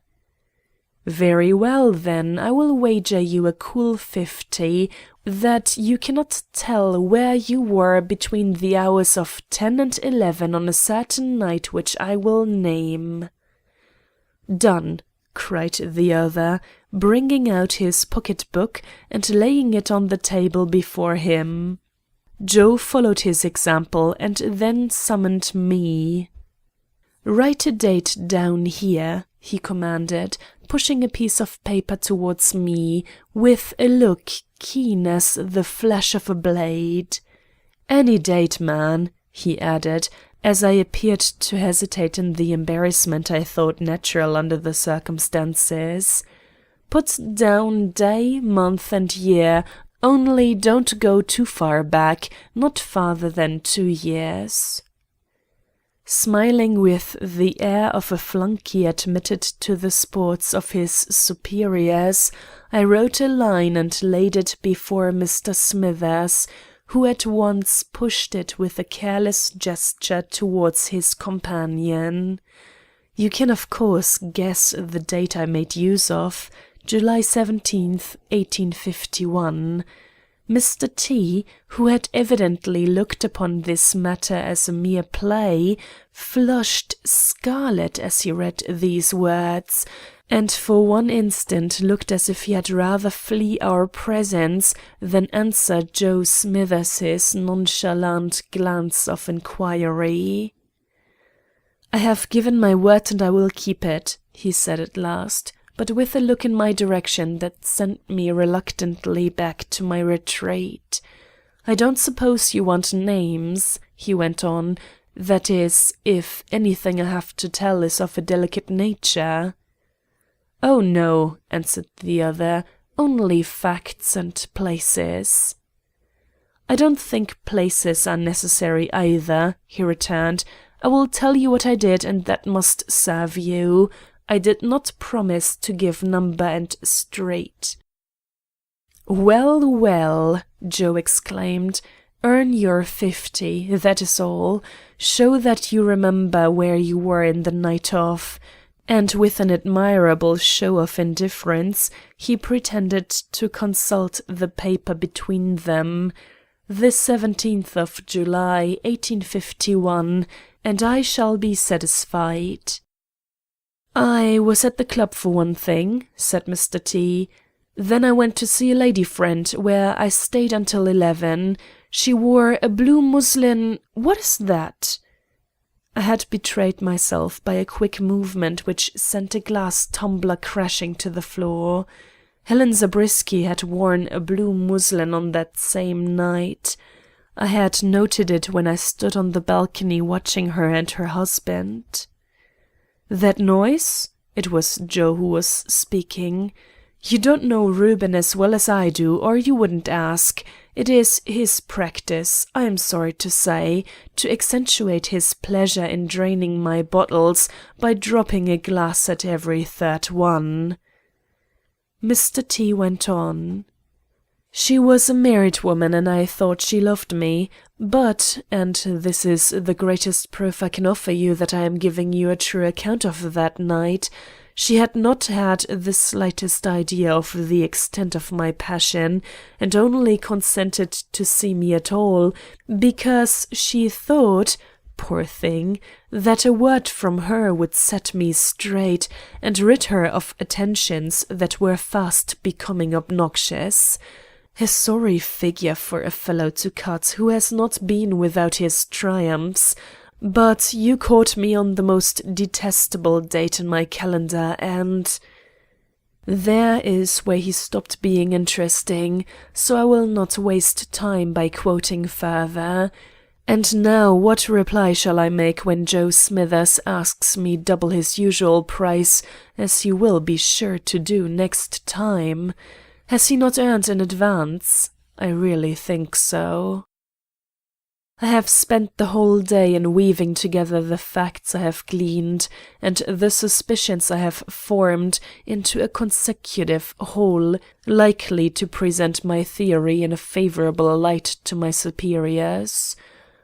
"Very well, then, I will wager you a cool 50 that you cannot tell where you were between the hours of 10 and 11 on a certain night which I will name." "Done," cried the other, bringing out his pocket-book and laying it on the table before him. Joe followed his example and then summoned me. "Write a date down here," he commanded, pushing a piece of paper towards me, with a look keen as the flash of a blade. "Any date, man," he added, as I appeared to hesitate in the embarrassment I thought natural under the circumstances. "Put down day, month, and year, only don't go too far back, not farther than 2 years." Smiling with the air of a flunkey admitted to the sports of his superiors, I wrote a line and laid it before Mr. Smithers, who at once pushed it with a careless gesture towards his companion. You can of course guess the date I made use of, July 17th, 1851. Mr. T, who had evidently looked upon this matter as a mere play, flushed scarlet as he read these words, and for one instant looked as if he had rather flee our presence than answer Joe Smithers's nonchalant glance of inquiry. "I have given my word and I will keep it," he said at last, but with a look in my direction that sent me reluctantly back to my retreat. "I don't suppose you want names," he went on, "that is, if anything I have to tell is of a delicate nature." "Oh, no," answered the other, "only facts and places." "I don't think places are necessary either," he returned. "I will tell you what I did, and that must serve you. I did not promise to give number and street." "Well, well," Joe exclaimed, "earn your 50, that is all. Show that you remember where you were in the night of—" and with an admirable show of indifference, he pretended to consult the paper between them. "The 17th of July, 1851, and I shall be satisfied." "I was at the club for one thing," said Mr. T. "Then I went to see a lady friend, where I stayed until 11. She wore a blue muslin— what is that?" I had betrayed myself by a quick movement which sent a glass tumbler crashing to the floor. Helen Zabriskie had worn a blue muslin on that same night. I had noted it when I stood on the balcony watching her and her husband. "That noise?" It was Joe who was speaking. "You don't know Reuben as well as I do, or you wouldn't ask. It is his practice, I am sorry to say, to accentuate his pleasure in draining my bottles by dropping a glass at every third one." Mr. T went on. "She was a married woman, and I thought she loved me, but, and this is the greatest proof I can offer you that I am giving you a true account of that night, she had not had the slightest idea of the extent of my passion, and only consented to see me at all because she thought, poor thing, that a word from her would set me straight and rid her of attentions that were fast becoming obnoxious. A sorry figure for a fellow to cut who has not been without his triumphs. But you caught me on the most detestable date in my calendar, and— There is where he stopped being interesting, so I will not waste time by quoting further. And now what reply shall I make when Joe Smithers asks me double his usual price, as he will be sure to do next time? Has he not earned in advance? I really think so. I have spent the whole day in weaving together the facts I have gleaned and the suspicions I have formed into a consecutive whole likely to present my theory in a favorable light to my superiors.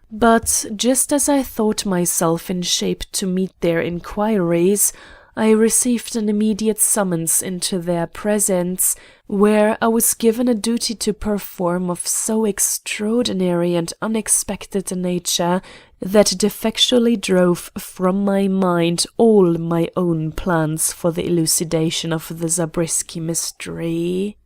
But just as I thought myself in shape to meet their inquiries, I received an immediate summons into their presence, where I was given a duty to perform of so extraordinary and unexpected a nature that it effectually drove from my mind all my own plans for the elucidation of the Zabriskie mystery.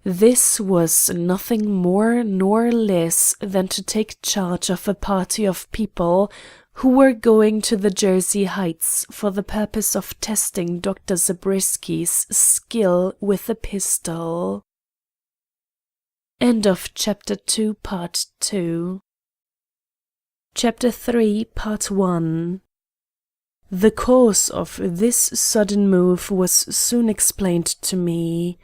This was nothing more nor less than to take charge of a party of people who were going to the Jersey Heights for the purpose of testing Dr. Zabriskie's skill with a pistol. End of Chapter 2, Part 2. Chapter 3, Part 1. The cause of this sudden move was soon explained to me.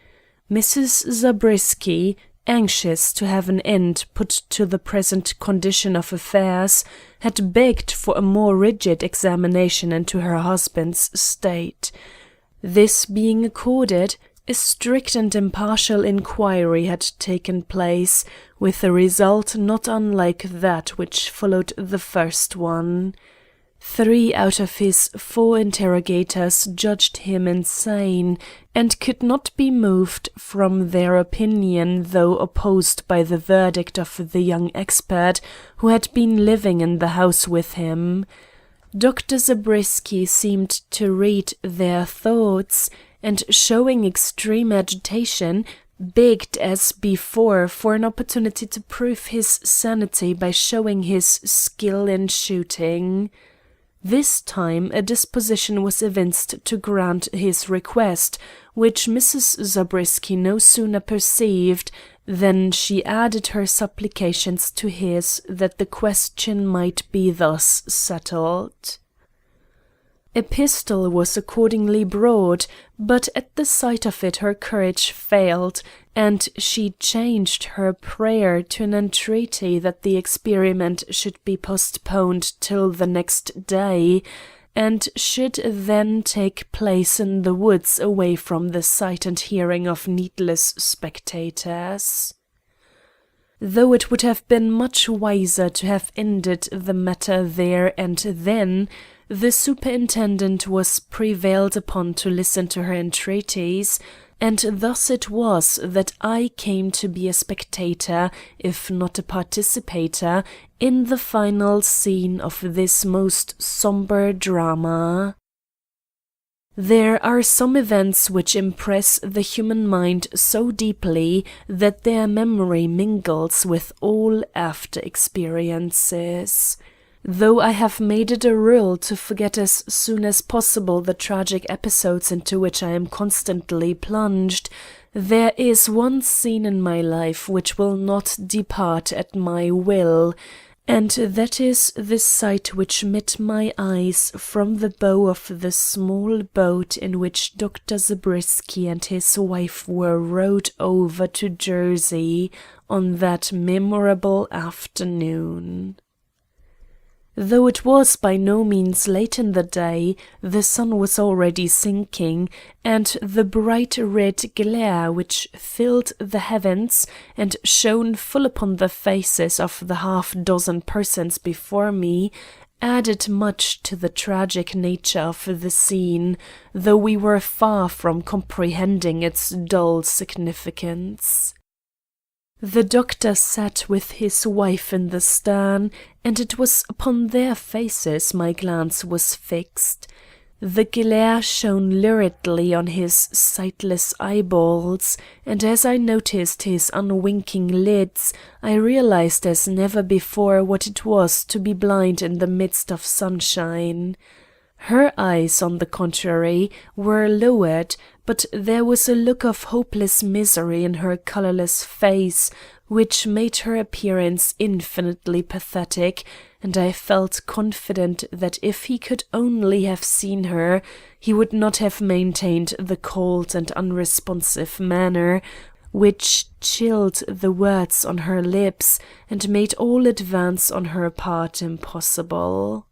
Mrs. Zabriskie, anxious to have an end put to the present condition of affairs, had begged for a more rigid examination into her husband's state. This being accorded, a strict and impartial inquiry had taken place, with a result not unlike that which followed the first one. 3 out of his 4 interrogators judged him insane, and could not be moved from their opinion, though opposed by the verdict of the young expert who had been living in the house with him. Dr. Zabriskie seemed to read their thoughts, and showing extreme agitation, begged as before for an opportunity to prove his sanity by showing his skill in shooting. This time a disposition was evinced to grant his request, which Mrs. Zabriskie no sooner perceived than she added her supplications to his that the question might be thus settled. A pistol was accordingly brought, but at the sight of it her courage failed, and she changed her prayer to an entreaty that the experiment should be postponed till the next day, and should then take place in the woods away from the sight and hearing of needless spectators. Though it would have been much wiser to have ended the matter there and then, the superintendent was prevailed upon to listen to her entreaties, and thus it was that I came to be a spectator, if not a participator, in the final scene of this most sombre drama. There are some events which impress the human mind so deeply that their memory mingles with all after experiences. Though I have made it a rule to forget as soon as possible the tragic episodes into which I am constantly plunged, there is one scene in my life which will not depart at my will, and that is the sight which met my eyes from the bow of the small boat in which Dr. Zabriskie and his wife were rowed over to Jersey on that memorable afternoon. Though it was by no means late in the day, the sun was already sinking, and the bright red glare which filled the heavens and shone full upon the faces of the half-dozen persons before me added much to the tragic nature of the scene, though we were far from comprehending its dull significance. The doctor sat with his wife in the stern, and it was upon their faces my glance was fixed. The glare shone luridly on his sightless eyeballs, and as I noticed his unwinking lids, I realized as never before what it was to be blind in the midst of sunshine. Her eyes, on the contrary, were lowered, but there was a look of hopeless misery in her colourless face, which made her appearance infinitely pathetic, and I felt confident that if he could only have seen her, he would not have maintained the cold and unresponsive manner which chilled the words on her lips and made all advance on her part impossible.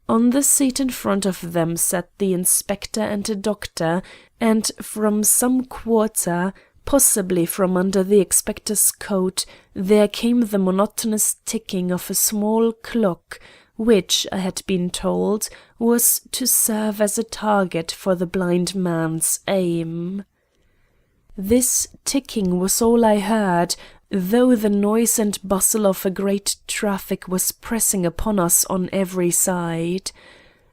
On the seat in front of them sat the inspector and a doctor, and from some quarter, possibly from under the inspector's coat, there came the monotonous ticking of a small clock, which, I had been told, was to serve as a target for the blind man's aim. This ticking was all I heard, though the noise and bustle of a great traffic was pressing upon us on every side.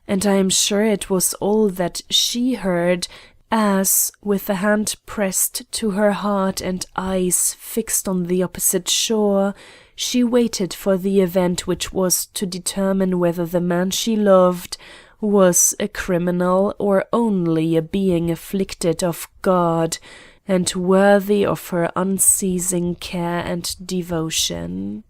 And I am sure it was all that she heard, as, with a hand pressed to her heart and eyes fixed on the opposite shore, she waited for the event which was to determine whether the man she loved was a criminal or only a being afflicted of God, and worthy of her unceasing care and devotion.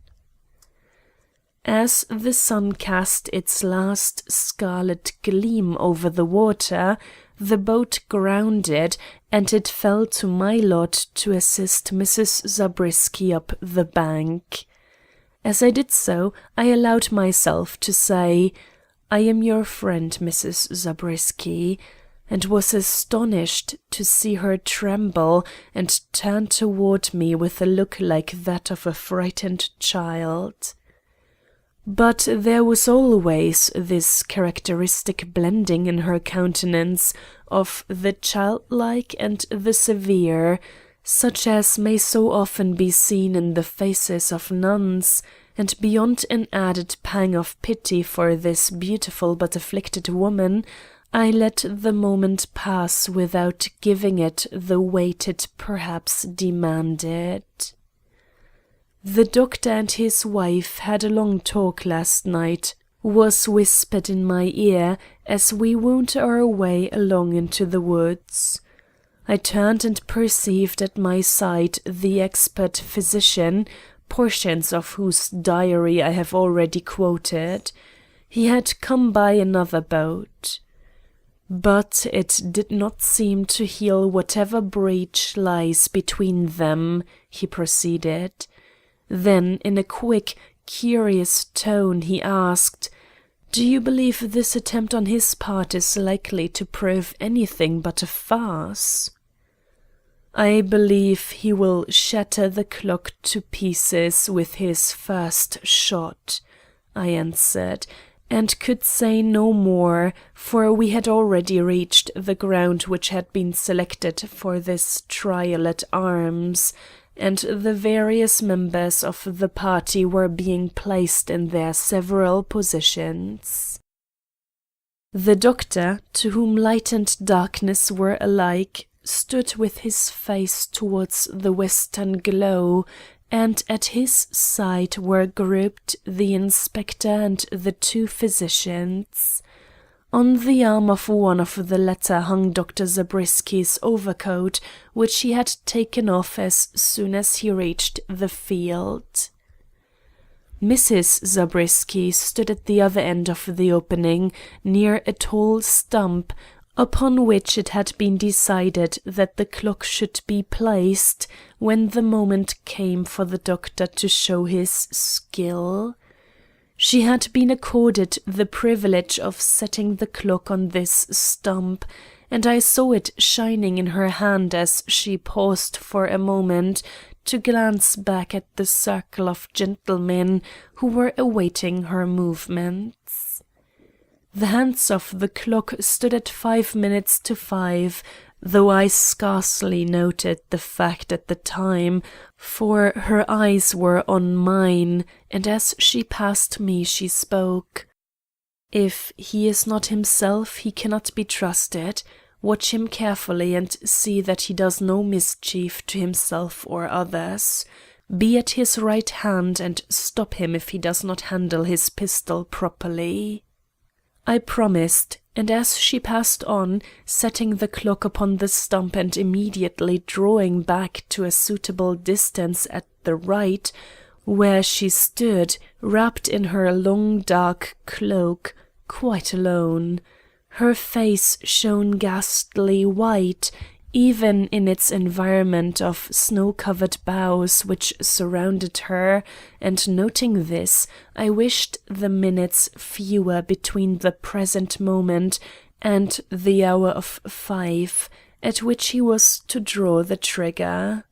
As the sun cast its last scarlet gleam over the water, the boat grounded, and it fell to my lot to assist Mrs. Zabriskie up the bank. As I did so, I allowed myself to say, "I am your friend, Mrs. Zabriskie," and was astonished to see her tremble and turn toward me with a look like that of a frightened child. But there was always this characteristic blending in her countenance of the childlike and the severe, such as may so often be seen in the faces of nuns, and beyond an added pang of pity for this beautiful but afflicted woman, I let the moment pass without giving it the weight it perhaps demanded. "The doctor and his wife had a long talk last night," was whispered in my ear as we wound our way along into the woods. I turned and perceived at my side the expert physician, portions of whose diary I have already quoted. He had come by another boat. "But it did not seem to heal whatever breach lies between them," he proceeded. Then, in a quick, curious tone, he asked, "Do you believe this attempt on his part is likely to prove anything but a farce?" "I believe he will shatter the clock to pieces with his first shot," I answered, and could say no more, for we had already reached the ground which had been selected for this trial at arms, and the various members of the party were being placed in their several positions. The doctor, to whom light and darkness were alike, stood with his face towards the western glow, and at his side were grouped the inspector and the two physicians. On the arm of one of the latter hung Dr. Zabriskie's overcoat, which he had taken off as soon as he reached the field. Mrs. Zabriskie stood at the other end of the opening, near a tall stump, upon which it had been decided that the clock should be placed when the moment came for the doctor to show his skill. She had been accorded the privilege of setting the clock on this stump, and I saw it shining in her hand as she paused for a moment to glance back at the circle of gentlemen who were awaiting her movements. The hands of the clock stood at 5 minutes to 5, though I scarcely noted the fact at the time, for her eyes were on mine, and as she passed me she spoke. "If he is not himself, he cannot be trusted. Watch him carefully and see that he does no mischief to himself or others. Be at his right hand and stop him if he does not handle his pistol properly." I promised, and as she passed on, setting the clock upon the stump and immediately drawing back to a suitable distance at the right, where she stood, wrapped in her long dark cloak, quite alone. Her face shone ghastly white, even in its environment of snow-covered boughs which surrounded her, and noting this, I wished the minutes fewer between the present moment and the hour of 5, at which he was to draw the trigger.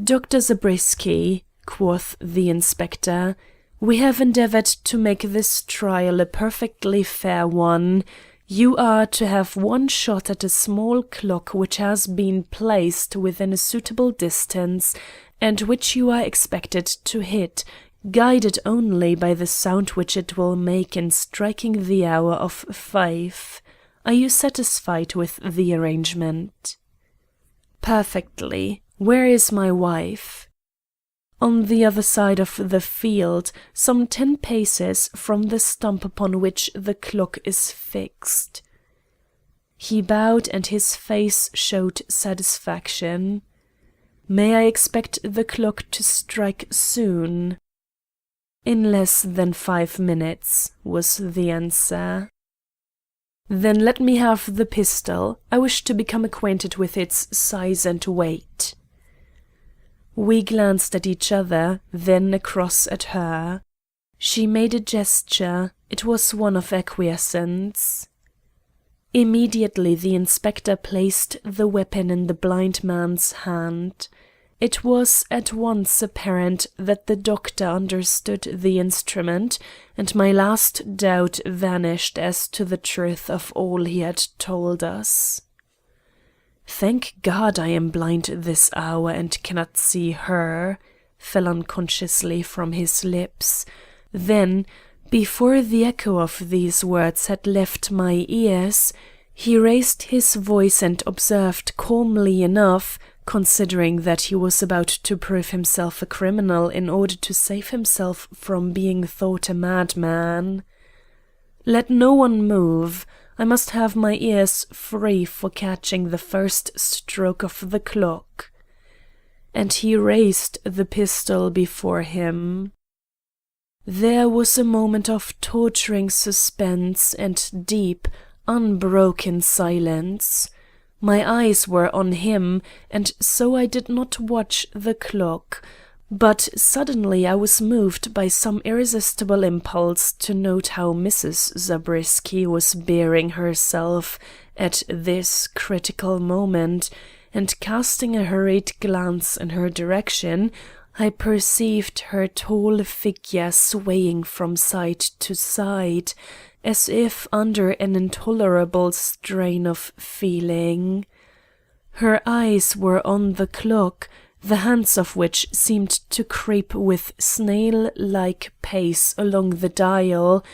"Dr. Zabriskie," quoth the inspector, "we have endeavoured to make this trial a perfectly fair one. You are to have one shot at a small clock which has been placed within a suitable distance, and which you are expected to hit, guided only by the sound which it will make in striking the hour of 5. Are you satisfied with the arrangement?" "Perfectly. Where is my wife?" "On the other side of the field, some 10 paces from the stump upon which the clock is fixed." He bowed and his face showed satisfaction. "May I expect the clock to strike soon?" "In less than 5 minutes," was the answer. "Then let me have the pistol. I wish to become acquainted with its size and weight." We glanced at each other, then across at her. She made a gesture. It was one of acquiescence. Immediately the inspector placed the weapon in the blind man's hand. It was at once apparent that the doctor understood the instrument, and my last doubt vanished as to the truth of all he had told us. "Thank God I am blind this hour and cannot see her," fell unconsciously from his lips. Then, before the echo of these words had left my ears, he raised his voice and observed calmly enough, considering that he was about to prove himself a criminal in order to save himself from being thought a madman, "Let no one move. I must have my ears free for catching the first stroke of the clock." And he raised the pistol before him. There was a moment of torturing suspense and deep, unbroken silence. My eyes were on him, and so I did not watch the clock. But suddenly I was moved by some irresistible impulse to note how Mrs. Zabriskie was bearing herself at this critical moment, and casting a hurried glance in her direction, I perceived her tall figure swaying from side to side, as if under an intolerable strain of feeling. Her eyes were on the clock, the hands of which seemed to creep with snail-like pace along the dial,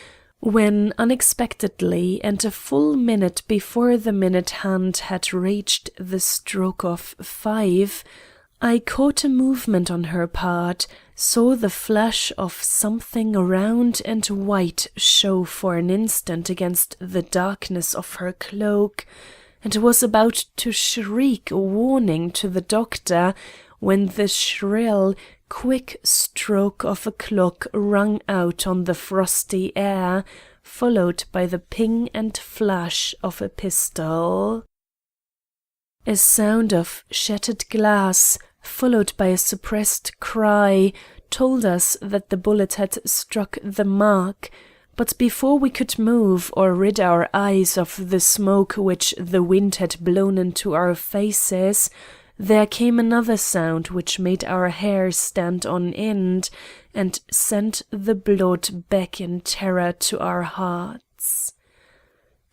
when unexpectedly, and a full minute before the minute hand had reached the stroke of 5, I caught a movement on her part, saw the flash of something round and white show for an instant against the darkness of her cloak, and was about to shriek a warning to the doctor when the shrill, quick stroke of a clock rang out on the frosty air, followed by the ping and flash of a pistol. A sound of shattered glass, followed by a suppressed cry, told us that the bullet had struck the mark, but before we could move or rid our eyes of the smoke which the wind had blown into our faces, there came another sound which made our hair stand on end and sent the blood back in terror to our hearts.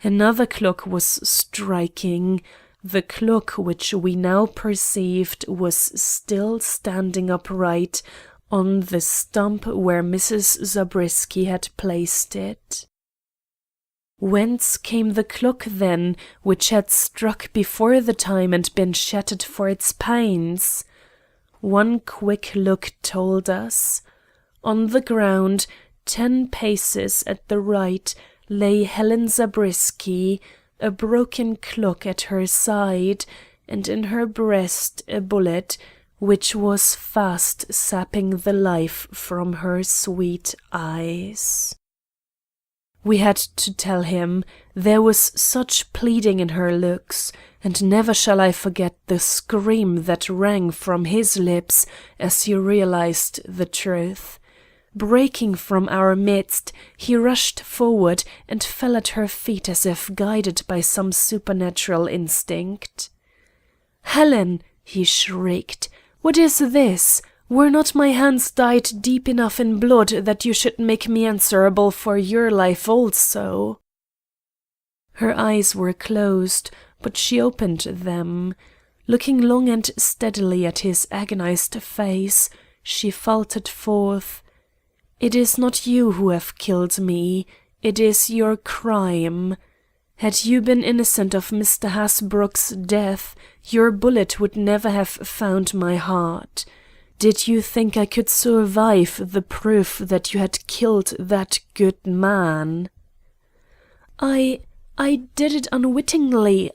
Another clock was striking. The clock which we now perceived was still standing upright on the stump where Mrs. Zabriskie had placed it. Whence came the clock, then, which had struck before the time and been shattered for its pains? One quick look told us. On the ground, 10 paces at the right, lay Helen Zabriskie, a broken clock at her side, and in her breast a bullet, which was fast sapping the life from her sweet eyes. We had to tell him. There was such pleading in her looks, and never shall I forget the scream that rang from his lips as he realized the truth. Breaking from our midst, he rushed forward and fell at her feet as if guided by some supernatural instinct. "Helen!" he shrieked. "What is this? Were not my hands dyed deep enough in blood that you should make me answerable for your life also?" Her eyes were closed, but she opened them. Looking long and steadily at his agonized face, she faltered forth, "It is not you who have killed me. It is your crime. Had you been innocent of Mr. Hasbrook's death, your bullet would never have found my heart. Did you think I could survive the proof that you had killed that good man?" I did it unwittingly.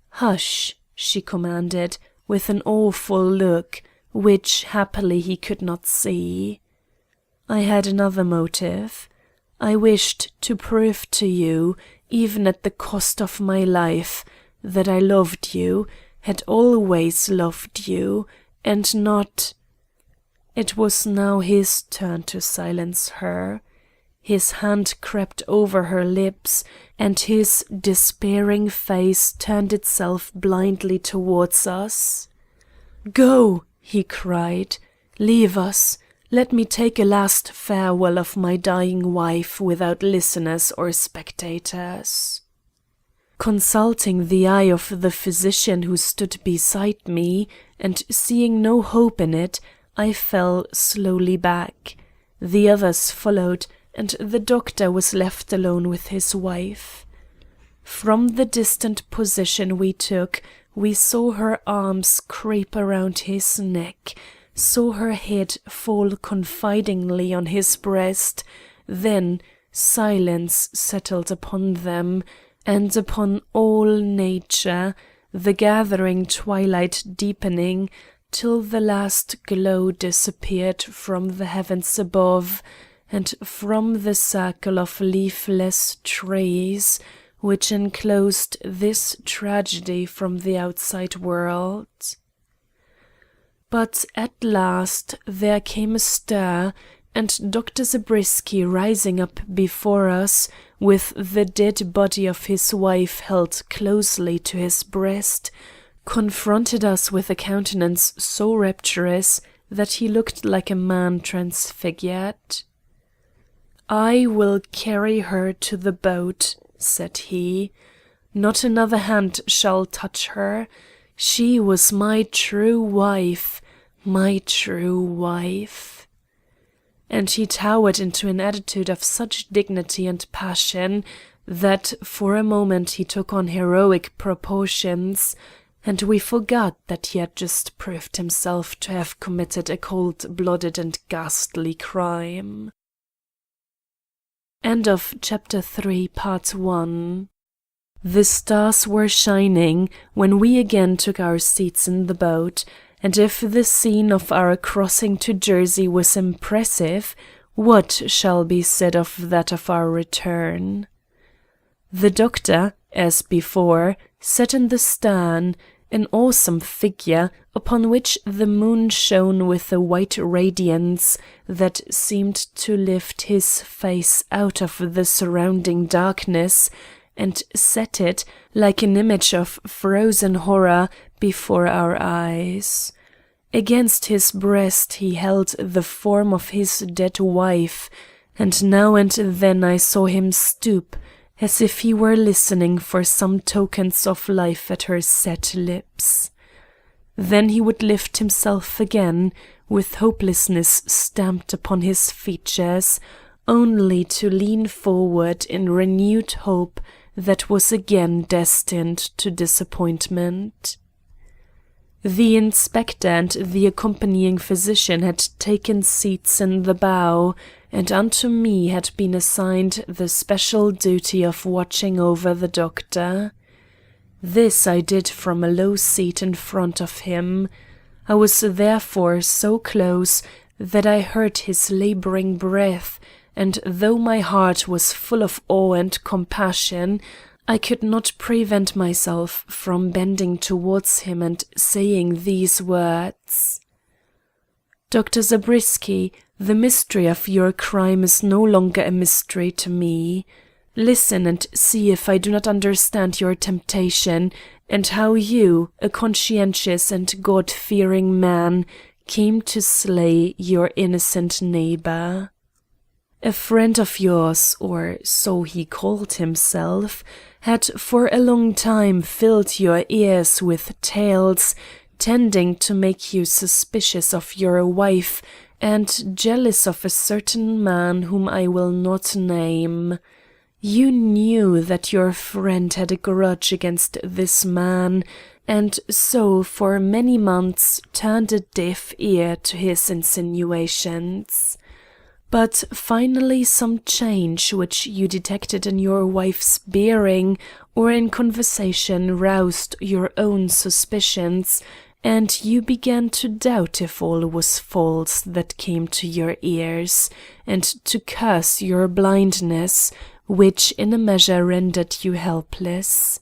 "Hush," she commanded, with an awful look, which happily he could not see. "I had another motive. I wished to prove to you, even at the cost of my life, that I loved you, had always loved you, and not—" It was now his turn to silence her. His hand crept over her lips, and his despairing face turned itself blindly towards us. "Go!" he cried. "Leave us. Let me take a last farewell of my dying wife without listeners or spectators." Consulting the eye of the physician who stood beside me, and seeing no hope in it, I fell slowly back. The others followed, and the doctor was left alone with his wife. From the distant position we took, we saw her arms creep around his neck, saw her head fall confidingly on his breast, then silence settled upon them, and upon all nature, the gathering twilight deepening, till the last glow disappeared from the heavens above, and from the circle of leafless trees, which enclosed this tragedy from the outside world. But at last there came a stir, and Dr. Zabriskie, rising up before us, with the dead body of his wife held closely to his breast, confronted us with a countenance so rapturous that he looked like a man transfigured. "I will carry her to the boat," said he. "Not another hand shall touch her. She was my true wife, my true wife." and he towered into an attitude of such dignity and passion that for a moment he took on heroic proportions, and we forgot that he had just proved himself to have committed a cold-blooded and ghastly crime. End of Chapter 3, Part 1. The stars were shining when we again took our seats in the boat, and if the scene of our crossing to Jersey was impressive, what shall be said of that of our return? The doctor, as before, sat in the stern, an awesome figure upon which the moon shone with a white radiance that seemed to lift his face out of the surrounding darkness and set it, like an image of frozen horror, before our eyes. Against his breast he held the form of his dead wife, and now and then I saw him stoop, as if he were listening for some tokens of life at her set lips. Then he would lift himself again, with hopelessness stamped upon his features, only to lean forward in renewed hope that was again destined to disappointment. The inspector and the accompanying physician had taken seats in the bow, and unto me had been assigned the special duty of watching over the doctor. This I did from a low seat in front of him. I was therefore so close that I heard his labouring breath, and though my heart was full of awe and compassion, I could not prevent myself from bending towards him and saying these words: "Dr. Zabriskie, the mystery of your crime is no longer a mystery to me. Listen and see if I do not understand your temptation, and how you, a conscientious and God-fearing man, came to slay your innocent neighbor. A friend of yours, or so he called himself, had for a long time filled your ears with tales tending to make you suspicious of your wife and jealous of a certain man whom I will not name. You knew that your friend had a grudge against this man, and so for many months turned a deaf ear to his insinuations. But finally some change which you detected in your wife's bearing or in conversation roused your own suspicions, and you began to doubt if all was false that came to your ears, and to curse your blindness, which in a measure rendered you helpless.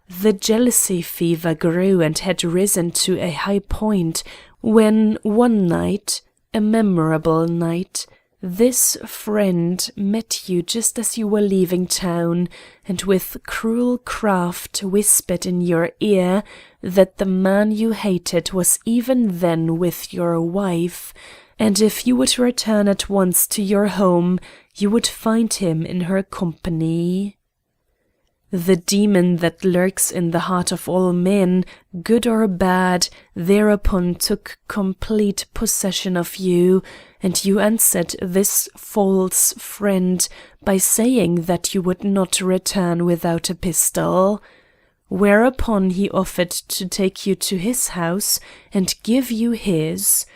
The jealousy fever grew and had risen to a high point when one night, a memorable night, this friend met you just as you were leaving town, and with cruel craft whispered in your ear that the man you hated was even then with your wife, and if you would return at once to your home, you would find him in her company. The demon that lurks in the heart of all men, good or bad, thereupon took complete possession of you, and you answered this false friend by saying that you would not return without a pistol. Whereupon he offered to take you to his house and give you his.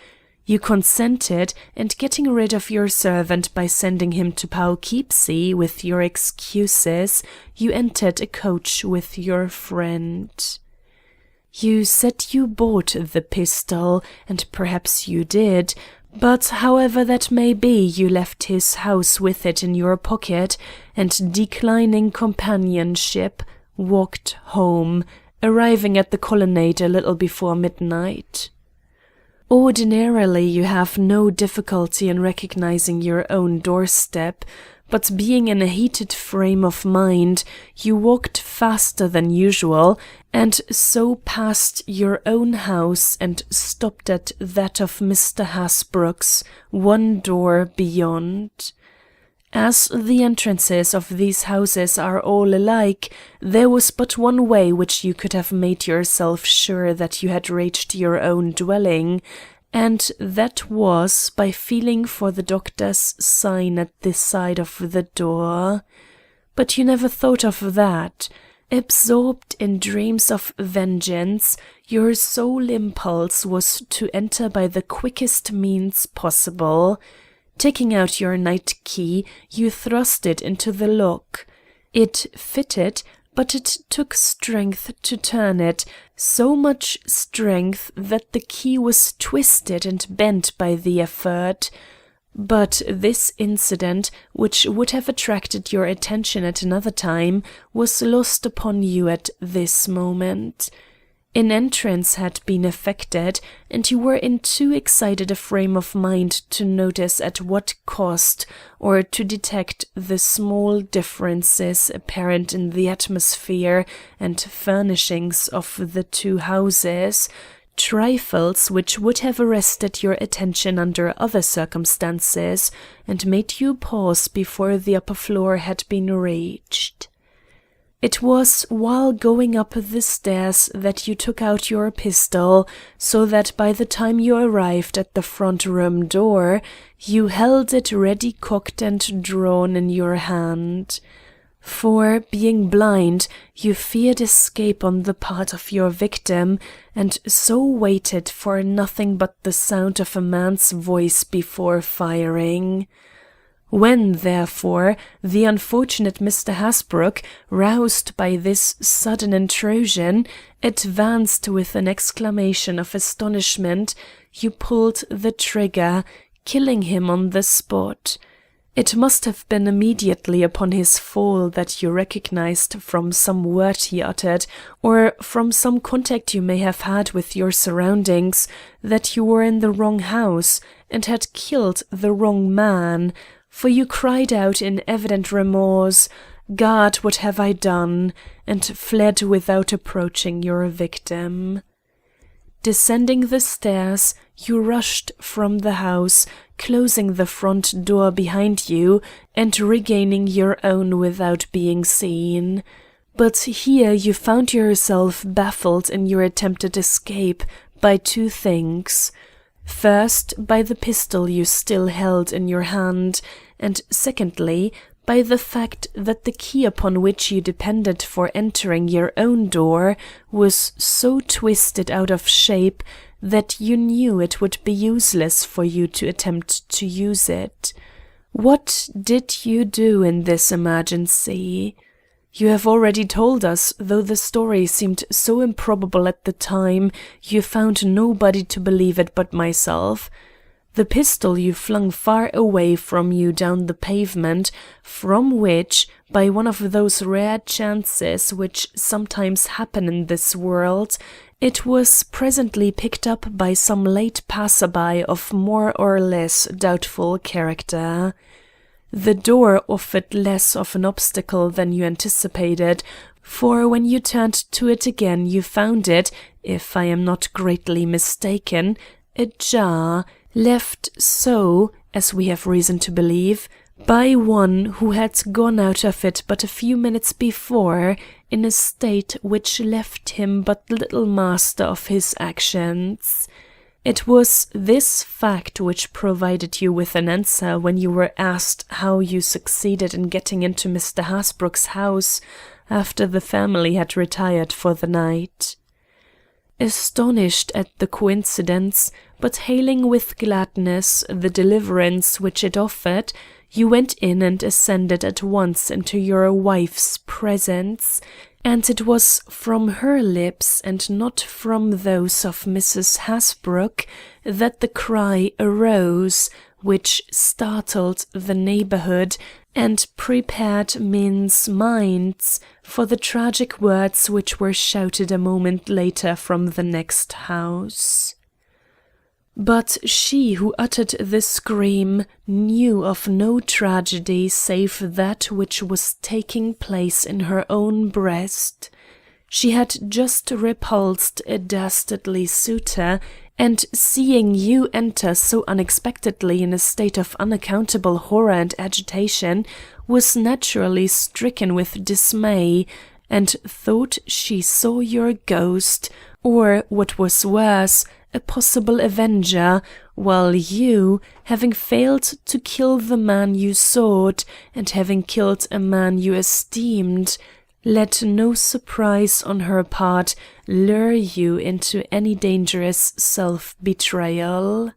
You consented, and getting rid of your servant by sending him to Poughkeepsie with your excuses, you entered a coach with your friend. You said you bought the pistol, and perhaps you did, but however that may be, you left his house with it in your pocket, and declining companionship, walked home, arriving at the colonnade a little before midnight. Ordinarily you have no difficulty in recognizing your own doorstep, but being in a heated frame of mind, you walked faster than usual, and so passed your own house and stopped at that of Mr. Hasbrook's, one door beyond. As the entrances of these houses are all alike, there was but one way which you could have made yourself sure that you had reached your own dwelling, and that was by feeling for the doctor's sign at the side of the door. But you never thought of that. Absorbed in dreams of vengeance, your sole impulse was to enter by the quickest means possible. Taking out your night key, you thrust it into the lock. It fitted, but it took strength to turn it, so much strength that the key was twisted and bent by the effort. But this incident, which would have attracted your attention at another time, was lost upon you at this moment. An entrance had been effected, and you were in too excited a frame of mind to notice at what cost or to detect the small differences apparent in the atmosphere and furnishings of the two houses, trifles which would have arrested your attention under other circumstances and made you pause before the upper floor had been reached. It was while going up the stairs that you took out your pistol, so that by the time you arrived at the front room door, you held it ready cocked and drawn in your hand. For, being blind, you feared escape on the part of your victim, and so waited for nothing but the sound of a man's voice before firing. When, therefore, the unfortunate Mr. Hasbrouck, roused by this sudden intrusion, advanced with an exclamation of astonishment, you pulled the trigger, killing him on the spot. It must have been immediately upon his fall that you recognized from some word he uttered, or from some contact you may have had with your surroundings, that you were in the wrong house, and had killed the wrong man, for you cried out in evident remorse, "God, what have I done?" and fled without approaching your victim. Descending the stairs, you rushed from the house, closing the front door behind you and regaining your own without being seen. But here you found yourself baffled in your attempted escape by two things. First, by the pistol you still held in your hand, and secondly, by the fact that the key upon which you depended for entering your own door was so twisted out of shape that you knew it would be useless for you to attempt to use it. What did you do in this emergency? You have already told us, though the story seemed so improbable at the time, you found nobody to believe it but myself. The pistol you flung far away from you down the pavement, from which, by one of those rare chances which sometimes happen in this world, it was presently picked up by some late passer-by of more or less doubtful character. The door offered less of an obstacle than you anticipated, for when you turned to it again you found it, if I am not greatly mistaken, ajar, left so, as we have reason to believe, by one who had gone out of it but a few minutes before, in a state which left him but little master of his actions. It was this fact which provided you with an answer when you were asked how you succeeded in getting into Mr. Hasbrouck's house after the family had retired for the night. Astonished at the coincidence, but hailing with gladness the deliverance which it offered, you went in and ascended at once into your wife's presence, and it was from her lips and not from those of Mrs. Hasbrouck that the cry arose which startled the neighborhood and prepared men's minds for the tragic words which were shouted a moment later from the next house. But she who uttered the scream knew of no tragedy save that which was taking place in her own breast. She had just repulsed a dastardly suitor, and seeing you enter so unexpectedly in a state of unaccountable horror and agitation, was naturally stricken with dismay, and thought she saw your ghost, or, what was worse, a possible avenger, while you, having failed to kill the man you sought, and having killed a man you esteemed, let no surprise on her part lure you into any dangerous self-betrayal.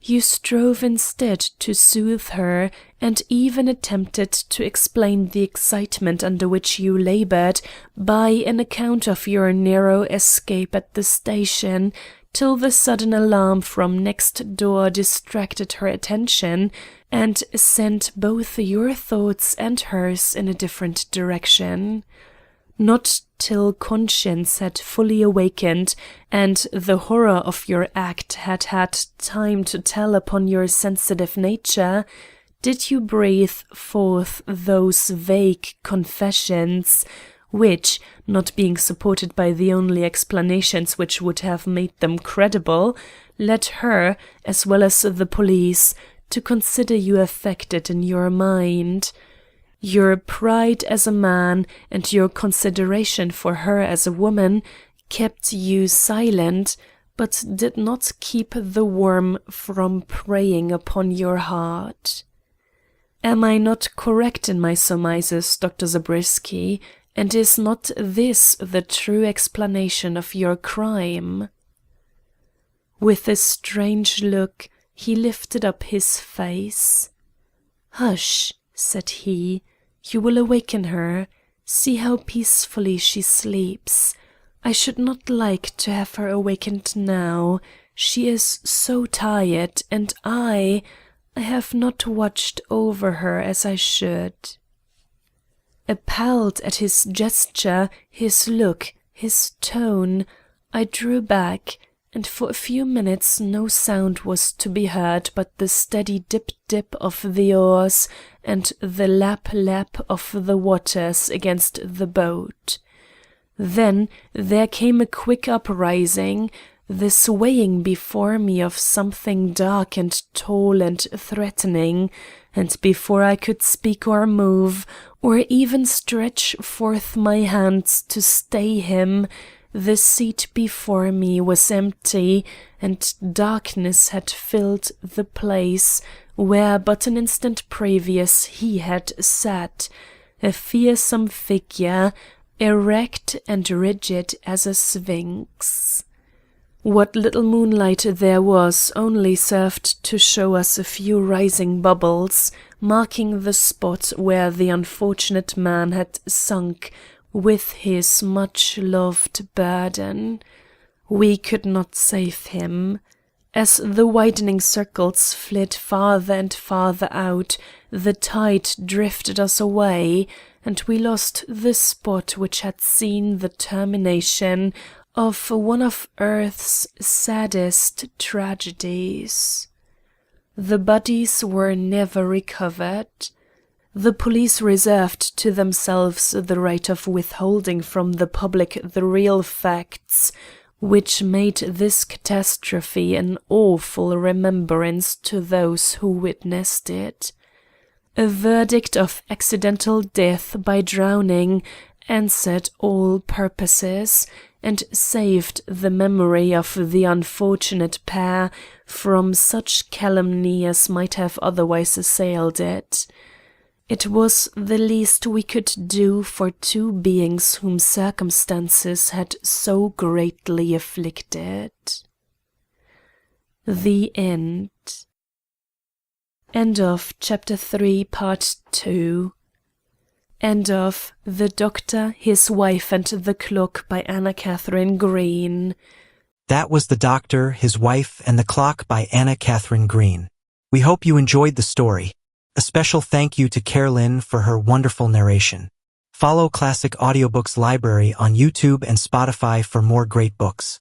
You strove instead to soothe her, and even attempted to explain the excitement under which you labored by an account of your narrow escape at the station, till the sudden alarm from next door distracted her attention and sent both your thoughts and hers in a different direction. Not till conscience had fully awakened and the horror of your act had had time to tell upon your sensitive nature did you breathe forth those vague confessions, which, not being supported by the only explanations which would have made them credible, led her, as well as the police, to consider you affected in your mind. Your pride as a man and your consideration for her as a woman kept you silent, but did not keep the worm from preying upon your heart. Am I not correct in my surmises, Dr. Zabriskie, and is not this the true explanation of your crime? With a strange look, he lifted up his face. "Hush," said he, "you will awaken her. See how peacefully she sleeps. I should not like to have her awakened now. She is so tired, and I have not watched over her as I should." Appalled at his gesture, his look, his tone, I drew back, and for a few minutes no sound was to be heard but the steady dip-dip of the oars and the lap-lap of the waters against the boat. Then there came a quick uprising, the swaying before me of something dark and tall and threatening, and before I could speak or move, or even stretch forth my hands to stay him, the seat before me was empty, and darkness had filled the place where but an instant previous he had sat, a fearsome figure, erect and rigid as a sphinx. What little moonlight there was only served to show us a few rising bubbles, marking the spot where the unfortunate man had sunk with his much-loved burden. We could not save him. As the widening circles fled farther and farther out, the tide drifted us away, and we lost the spot which had seen the termination of one of earth's saddest tragedies. The bodies were never recovered. The police reserved to themselves the right of withholding from the public the real facts, which made this catastrophe an awful remembrance to those who witnessed it. A verdict of accidental death by drowning answered all purposes, and saved the memory of the unfortunate pair from such calumny as might have otherwise assailed it. It was the least we could do for two beings whom circumstances had so greatly afflicted. The End. End of Chapter 3, Part 2. End of The Doctor, His Wife and the Clock by Anna Katharine Green. That was The Doctor, His Wife and the Clock by Anna Katharine Green. We hope you enjoyed the story. A special thank you to Katharine for her wonderful narration. Follow Classic Audiobooks Library on YouTube and Spotify for more great books.